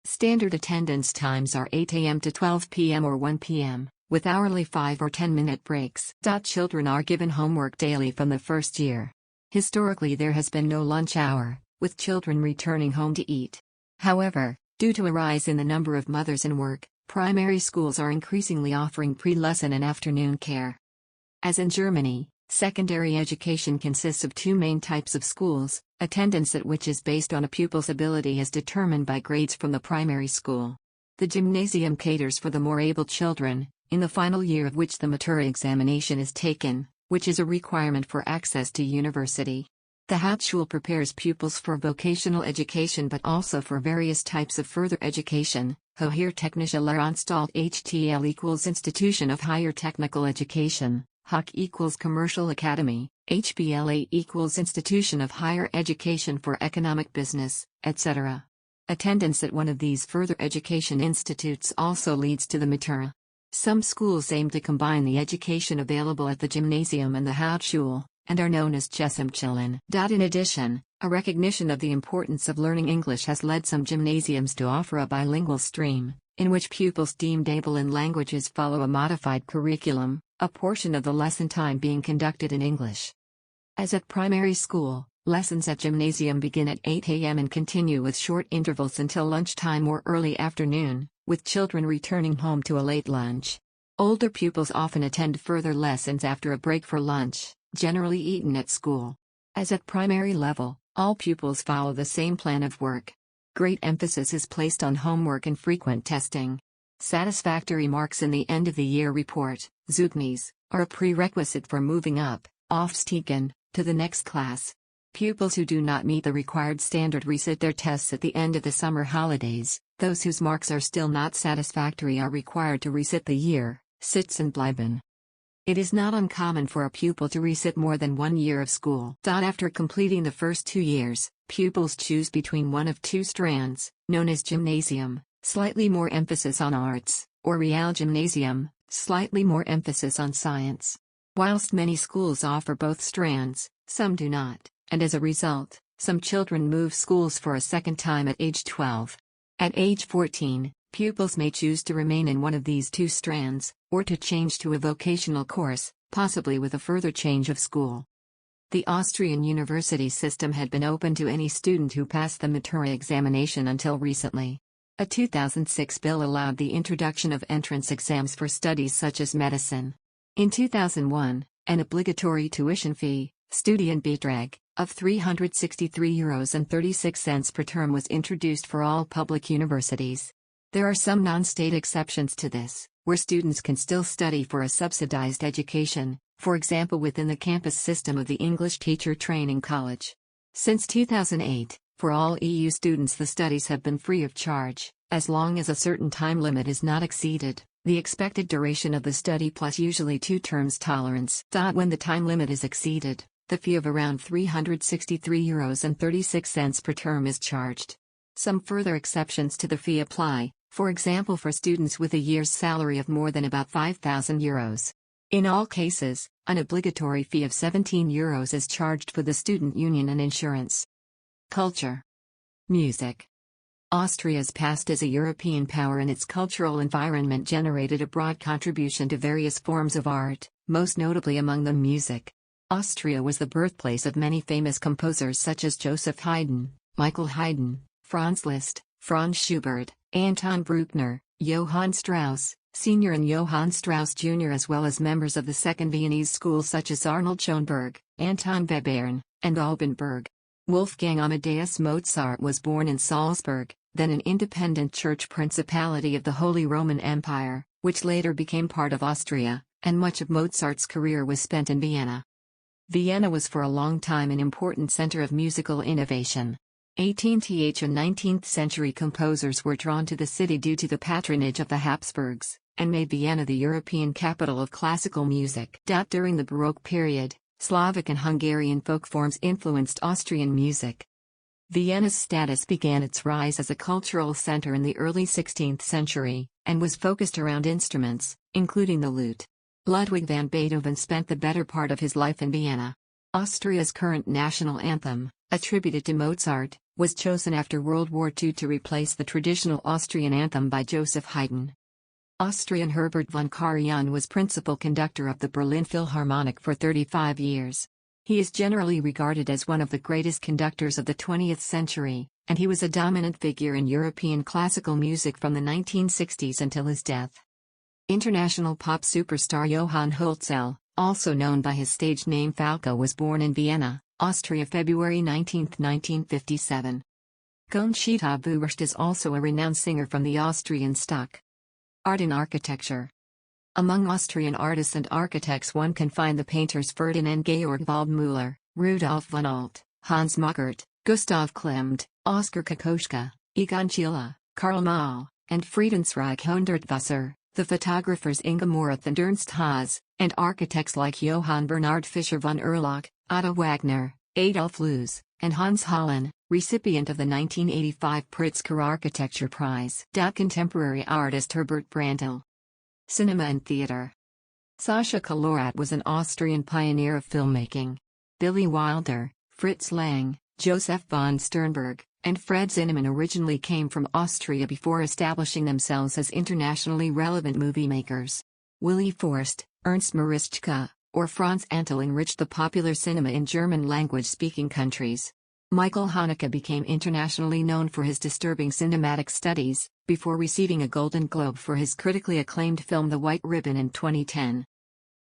A: Standard attendance times are 8 a.m. to 12 p.m. or 1 p.m., with hourly 5 or 10-minute breaks. Children are given homework daily from the first year. Historically, there has been no lunch hour, with children returning home to eat. However, due to a rise in the number of mothers in work, primary schools are increasingly offering pre-lesson and afternoon care. As in Germany, secondary education consists of two main types of schools, attendance at which is based on a pupil's ability as determined by grades from the primary school. The gymnasium caters for the more able children, in the final year of which the Matura examination is taken, which is a requirement for access to university. The Hauptschule prepares pupils for vocational education but also for various types of further education. Höhere Technische Lehranstalt (HTL) equals Institution of Higher Technical Education. HOC equals Commercial Academy, HBLA equals Institution of Higher Education for Economic Business, etc. Attendance at one of these further education institutes also leads to the Matura. Some schools aim to combine the education available at the gymnasium and the Hauptschule, and are known as Gesamtschulen. In addition, a recognition of the importance of learning English has led some gymnasiums to offer a bilingual stream, in which pupils deemed able in languages follow a modified curriculum, a portion of the lesson time being conducted in English. As at primary school, lessons at gymnasium begin at 8 a.m. and continue with short intervals until lunchtime or early afternoon, with children returning home to a late lunch. Older pupils often attend further lessons after a break for lunch, generally eaten at school. As at primary level, all pupils follow the same plan of work. Great emphasis is placed on homework and frequent testing. Satisfactory marks in the end-of-the-year report, Zeugnis, are a prerequisite for moving up, aufstiegen, to the next class. Pupils who do not meet the required standard resit their tests at the end of the summer holidays. Those whose marks are still not satisfactory are required to resit the year, sitzen bleiben. It is not uncommon for a pupil to resit more than 1 year of school. After completing the first 2 years, pupils choose between one of two strands, known as gymnasium, slightly more emphasis on arts, or Realgymnasium, slightly more emphasis on science. Whilst many schools offer both strands, some do not, and as a result, some children move schools for a second time at age 12. At age 14, pupils may choose to remain in one of these two strands, or to change to a vocational course, possibly with a further change of school. The Austrian university system had been open to any student who passed the Matura examination until recently. A 2006 bill allowed the introduction of entrance exams for studies such as medicine. In 2001, an obligatory tuition fee, Studienbetrag, of €363.36 per term was introduced for all public universities. There are some non-state exceptions to this, where students can still study for a subsidized education, for example within the campus system of the English Teacher Training College. Since 2008, for all EU students the studies have been free of charge, as long as a certain time limit is not exceeded. The expected duration of the study plus usually 2 terms tolerance. When the time limit is exceeded, the fee of around €363.36 per term is charged. Some further exceptions to the fee apply, for example for students with a year's salary of more than about €5,000. In all cases, an obligatory fee of €17 is charged for the student union and insurance. Culture. Music. Austria's past as a European power and its cultural environment generated a broad contribution to various forms of art, most notably among them music. Austria was the birthplace of many famous composers such as Joseph Haydn, Michael Haydn, Franz Liszt, Franz Schubert, Anton Bruckner, Johann Strauss, Sr. and Johann Strauss Jr. as well as members of the Second Viennese School such as Arnold Schoenberg, Anton Webern, and Alban Berg. Wolfgang Amadeus Mozart was born in Salzburg, then an independent church principality of the Holy Roman Empire, which later became part of Austria, and much of Mozart's career was spent in Vienna. Vienna was for a long time an important center of musical innovation. 18th and 19th century composers were drawn to the city due to the patronage of the Habsburgs, and made Vienna the European capital of classical music. During the Baroque period, Slavic and Hungarian folk forms influenced Austrian music. Vienna's status began its rise as a cultural center in the early 16th century, and was focused around instruments, including the lute. Ludwig van Beethoven spent the better part of his life in Vienna. Austria's current national anthem, attributed to Mozart, was chosen after World War II to replace the traditional Austrian anthem by Joseph Haydn. Austrian Herbert von Karajan was principal conductor of the Berlin Philharmonic for 35 years. He is generally regarded as one of the greatest conductors of the 20th century, and he was a dominant figure in European classical music from the 1960s until his death. International pop superstar Johann Holzell, also known by his stage name Falco, was born in Vienna, Austria, February 19, 1957. Conchita Wurst is also a renowned singer from the Austrian stock. Art and architecture. Among Austrian artists and architects one can find the painters Ferdinand Georg Waldmüller, Rudolf von Alt, Hans Mackert, Gustav Klimt, Oskar Kokoschka, Egon Schiele, Karl Mahl, and Friedensreich Hundertwasser, the photographers Inge Morath and Ernst Haas, and architects like Johann Bernhard Fischer von Erlach, Otto Wagner, Adolf Loos, and Hans Hollein, recipient of the 1985 Pritzker Architecture Prize. Contemporary artist Herbert Brandl. Cinema and theater. Sascha Kalorat was an Austrian pioneer of filmmaking. Billy Wilder, Fritz Lang, Joseph von Sternberg, and Fred Zinnemann originally came from Austria before establishing themselves as internationally relevant movie makers. Willy Forst, Ernst Marischka, or Franz Antel enriched the popular cinema in German language-speaking countries. Michael Haneke became internationally known for his disturbing cinematic studies, before receiving a Golden Globe for his critically acclaimed film The White Ribbon in 2010.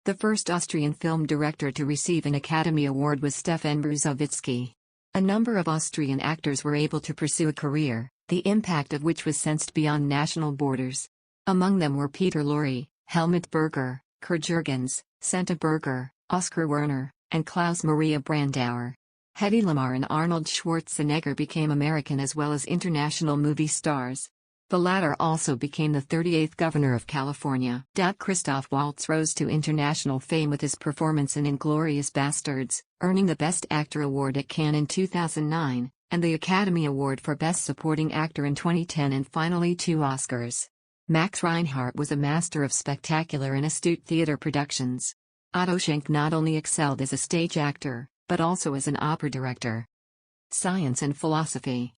A: The first Austrian film director to receive an Academy Award was Stefan Brzozinski. A number of Austrian actors were able to pursue a career, the impact of which was sensed beyond national borders. Among them were Peter Lorre, Helmut Berger, Kurt Jürgens, Senta Berger, Oskar Werner, and Klaus Maria Brandauer. Hedy Lamarr and Arnold Schwarzenegger became American as well as international movie stars. The latter also became the 38th governor of California. Christoph Waltz rose to international fame with his performance in *Inglourious Basterds*, earning the Best Actor award at Cannes in 2009, and the Academy Award for Best Supporting Actor in 2010 and finally 2 Oscars. Max Reinhardt was a master of spectacular and astute theater productions. Otto Schenk not only excelled as a stage actor, but also as an opera director. Science and philosophy.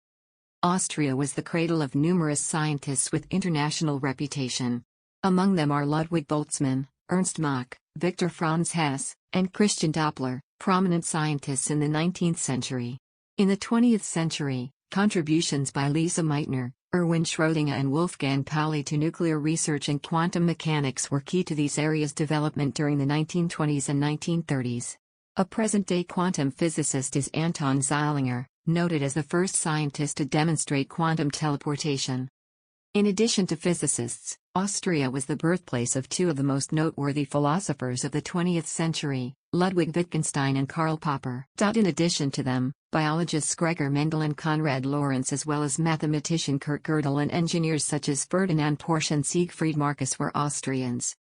A: Austria was the cradle of numerous scientists with international reputation. Among them are Ludwig Boltzmann, Ernst Mach, Victor Franz Hess, and Christian Doppler, prominent scientists in the 19th century. In the 20th century, contributions by Lisa Meitner, Erwin Schrödinger and Wolfgang Pauli to nuclear research and quantum mechanics were key to these areas' development during the 1920s and 1930s. A present-day quantum physicist is Anton Zeilinger, noted as the first scientist to demonstrate quantum teleportation. In addition to physicists, Austria was the birthplace of 2 of the most noteworthy philosophers of the 20th century, Ludwig Wittgenstein and Karl Popper. In addition to them, biologists Gregor Mendel and Konrad Lorenz as well as mathematician Kurt Gödel and engineers such as Ferdinand Porsche and Siegfried Marcus were Austrians.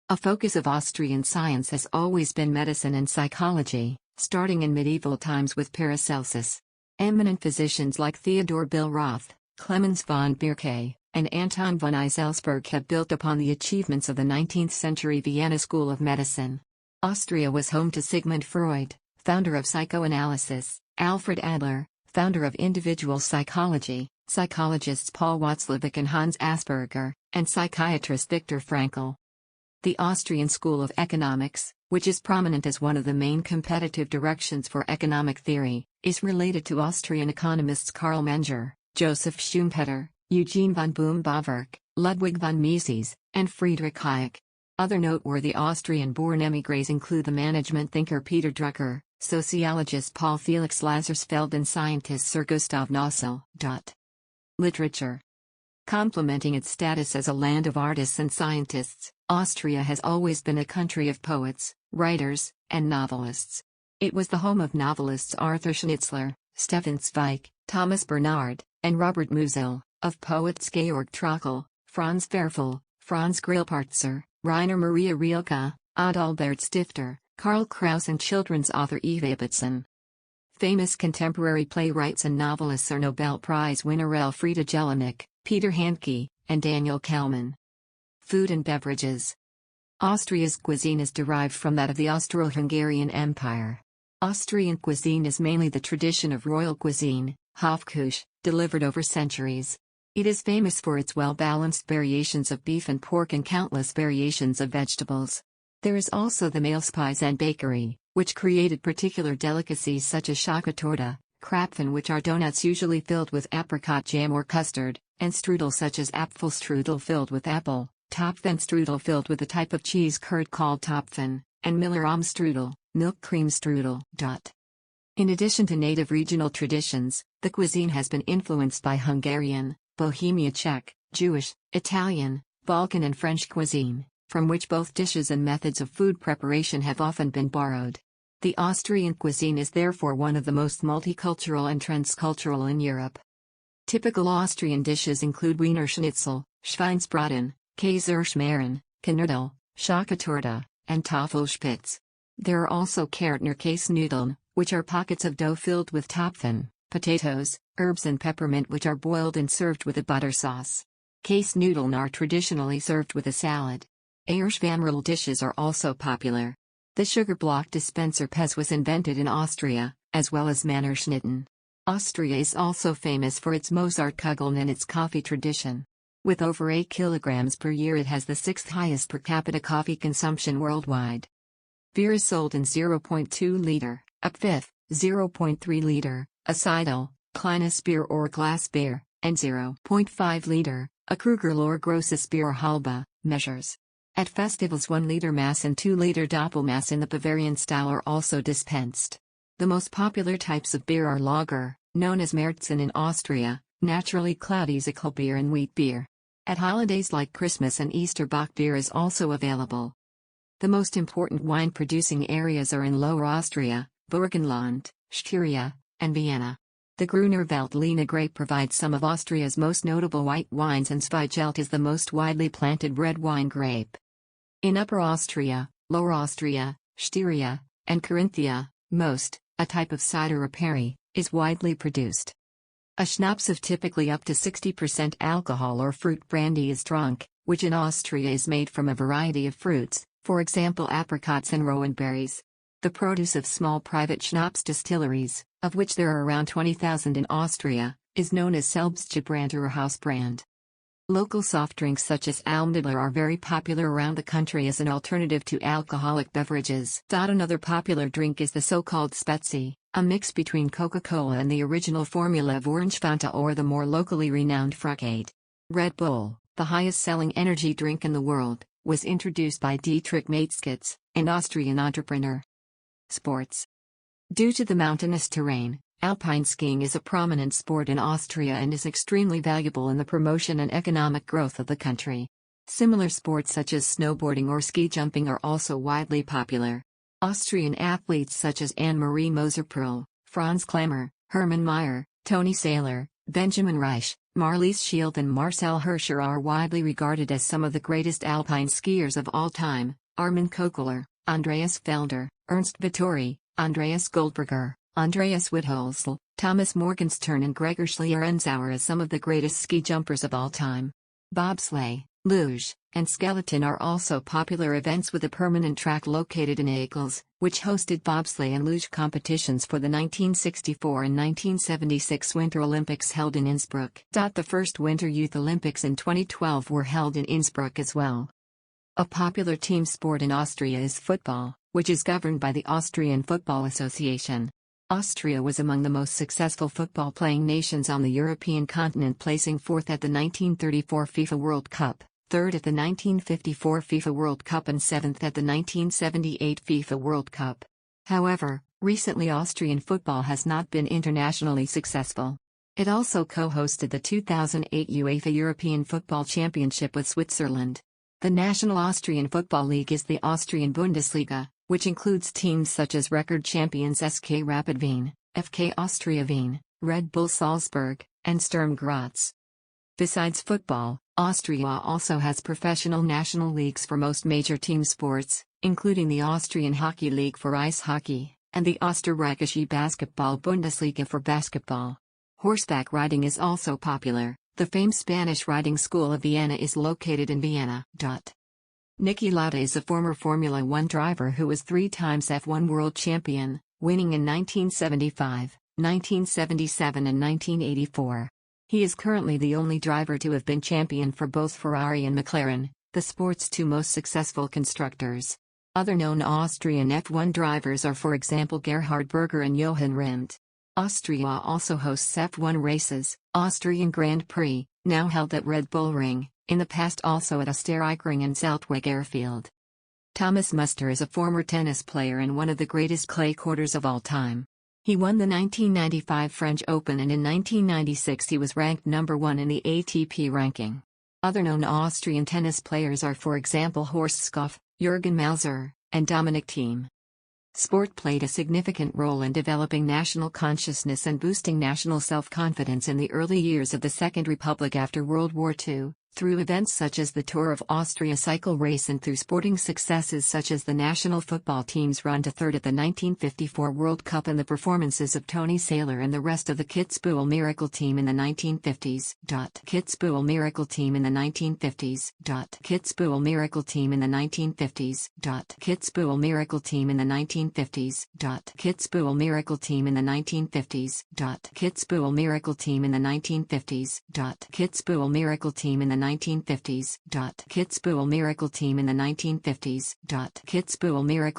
A: A focus of Austrian science has always been medicine and psychology, starting in medieval times with Paracelsus. Eminent physicians like Theodor Billroth, Clemens von Birke, and Anton von Eiselsberg have built upon the achievements of the 19th century Vienna School of Medicine. Austria was home to Sigmund Freud, founder of psychoanalysis, Alfred Adler, founder of individual psychology, psychologists Paul Watzlawick and Hans Asperger, and psychiatrist Viktor Frankl. The Austrian School of Economics, which is prominent as one of the main competitive directions for economic theory, is related to Austrian economists Karl Menger, Joseph Schumpeter, Eugene von Bohm-Bawerk, Ludwig von Mises, and Friedrich Hayek. Other noteworthy Austrian-born émigrés include the management thinker Peter Drucker, sociologist Paul Felix Lazarsfeld and scientist Sir Gustav Nossel. Literature. Complementing its status as a land of artists and scientists, Austria has always been a country of poets, writers, and novelists. It was the home of novelists Arthur Schnitzler, Stefan Zweig, Thomas Bernhard, and Robert Musil, of poets Georg Trakl, Franz Werfel, Franz Grillparzer, Rainer Maria Rilke, Adalbert Stifter, Karl Kraus and children's author Eve Ibbotson. Famous contemporary playwrights and novelists are Nobel Prize winner Elfriede Jelinek, Peter Handke, and Daniel Kellman. Food and beverages. Austria's cuisine is derived from that of the Austro-Hungarian Empire. Austrian cuisine is mainly the tradition of royal cuisine, Hofküche, delivered over centuries. It is famous for its well-balanced variations of beef and pork and countless variations of vegetables. There is also the Mehlspeise and bakery, which created particular delicacies such as Schokotorte, Krapfen, which are donuts usually filled with apricot jam or custard, and strudel such as Apfelstrudel filled with apple, Topfenstrudel filled with a type of cheese curd called Topfen, and Millerarmstrudel, milk cream strudel. In addition to native regional traditions, the cuisine has been influenced by Hungarian, Bohemia Czech, Jewish, Italian, Balkan and French cuisine, from which both dishes and methods of food preparation have often been borrowed. The Austrian cuisine is therefore one of the most multicultural and transcultural in Europe. Typical Austrian dishes include Wiener Schnitzel, Schweinsbraten, Käseschmarrn, Knödel, Schokotorte, and Tafelspitz. There are also Kärntner-Käsenudeln, which are pockets of dough filled with Topfen, potatoes, herbs and peppermint which are boiled and served with a butter sauce. Käsenudeln are traditionally served with a salad. Eierschwammerl dishes are also popular. The sugar block dispenser Pez was invented in Austria, as well as Mannerschnitten. Austria is also famous for its Mozartkugeln and its coffee tradition. With over 8 kilograms per year, it has the 6th highest per capita coffee consumption worldwide. Beer is sold in 0.2 liter, a Pfiff, 0.3 liter, a Seidel, kleines Bier or glass beer, and 0.5 liter, a Kruger or grosses Bier halbe, measures. At festivals 1 liter Mass and 2 liter Doppelmass in the Bavarian style are also dispensed. The most popular types of beer are lager, known as Märzen in Austria, naturally cloudy Zickelbier and wheat beer. At holidays like Christmas and Easter, Bock beer is also available. The most important wine-producing areas are in Lower Austria, Burgenland, Styria, and Vienna. The Grüner Veltliner grape provides some of Austria's most notable white wines, and Zweigelt is the most widely planted red wine grape. In Upper Austria, Lower Austria, Styria, and Carinthia, most, a type of cider or perry, is widely produced. A schnapps of typically up to 60% alcohol or fruit brandy is drunk, which in Austria is made from a variety of fruits, for example apricots and rowan berries. The produce of small private schnapps distilleries, of which there are around 20,000 in Austria, is known as Selbstgebrannte or house brand. Local soft drinks such as Almdudler are very popular around the country as an alternative to alcoholic beverages. Another popular drink is the so-called Spezi, a mix between Coca-Cola and the original formula of Orange Fanta or the more locally renowned Frucade. Red Bull, the highest-selling energy drink in the world, was introduced by Dietrich Mateschitz, an Austrian entrepreneur. Sports. Due to the mountainous terrain, alpine skiing is a prominent sport in Austria and is extremely valuable in the promotion and economic growth of the country. Similar sports such as snowboarding or ski jumping are also widely popular. Austrian athletes such as Anne-Marie Moser-Pröll, Franz Klammer, Hermann Mayer, Toni Sailer, Benjamin Reich, Marlies Schild and Marcel Hirscher are widely regarded as some of the greatest alpine skiers of all time. Armin Kokeler, Andreas Felder, Ernst Vittori, Andreas Goldberger, Andreas Witthölzl, Thomas Morgenstern and Gregor Schlierenzauer as some of the greatest ski jumpers of all time. Bobsleigh, luge, and skeleton are also popular events, with a permanent track located in Agles, which hosted bobsleigh and luge competitions for the 1964 and 1976 Winter Olympics held in Innsbruck. The first Winter Youth Olympics in 2012 were held in Innsbruck as well. A popular team sport in Austria is football, which is governed by the Austrian Football Association. Austria was among the most successful football-playing nations on the European continent, placing fourth at the 1934 FIFA World Cup, third at the 1954 FIFA World Cup and seventh at the 1978 FIFA World Cup. However, recently Austrian football has not been internationally successful. It also co-hosted the 2008 UEFA European Football Championship with Switzerland. The National Austrian Football League is the Austrian Bundesliga, which includes teams such as record champions SK Rapid Wien, FK Austria Wien, Red Bull Salzburg, and Sturm Graz. Besides football, Austria also has professional national leagues for most major team sports, including the Austrian Hockey League for ice hockey, and the Österreichische Basketball Bundesliga for basketball. Horseback riding is also popular. The famed Spanish riding school of Vienna is located in Vienna. Niki Lauda is a former Formula One driver who was 3 times F1 world champion, winning in 1975, 1977 and 1984. He is currently the only driver to have been champion for both Ferrari and McLaren, the sport's two most successful constructors. Other known Austrian F1 drivers are, for example, Gerhard Berger and Johann Rindt. Austria also hosts F1 races, Austrian Grand Prix, now held at Red Bull Ring, in the past also at Österreich and Zeltweg Airfield. Thomas Muster is a former tennis player and one of the greatest clay courters of all time. He won the 1995 French Open, and in 1996 he was ranked number 1 in the ATP ranking. Other known Austrian tennis players are, for example, Horst Skoff, Jürgen Malzer, and Dominic Thiem. Sport played a significant role in developing national consciousness and boosting national self-confidence in the early years of the Second Republic after World War II, through events such as the Tour of Austria cycle race and through sporting successes such as the national football team's run to third at the 1954 World Cup and the performances of Tony Saylor and the rest of the Kitzbühel Miracle Team in the 1950s. Kitzbühel Miracle Team in the 1950s. Kitzbühel Miracle Team in the 1950s. Kitzbühel Miracle Team in the 1950s. Kitzbühel Miracle Team in the 1950s. Kitzbühel Miracle Team in the 1950s. Kitzbühel Miracle Team in the 1950s. Kitzbühel Miracle Team in the 1950s. Kitzbühel Miracle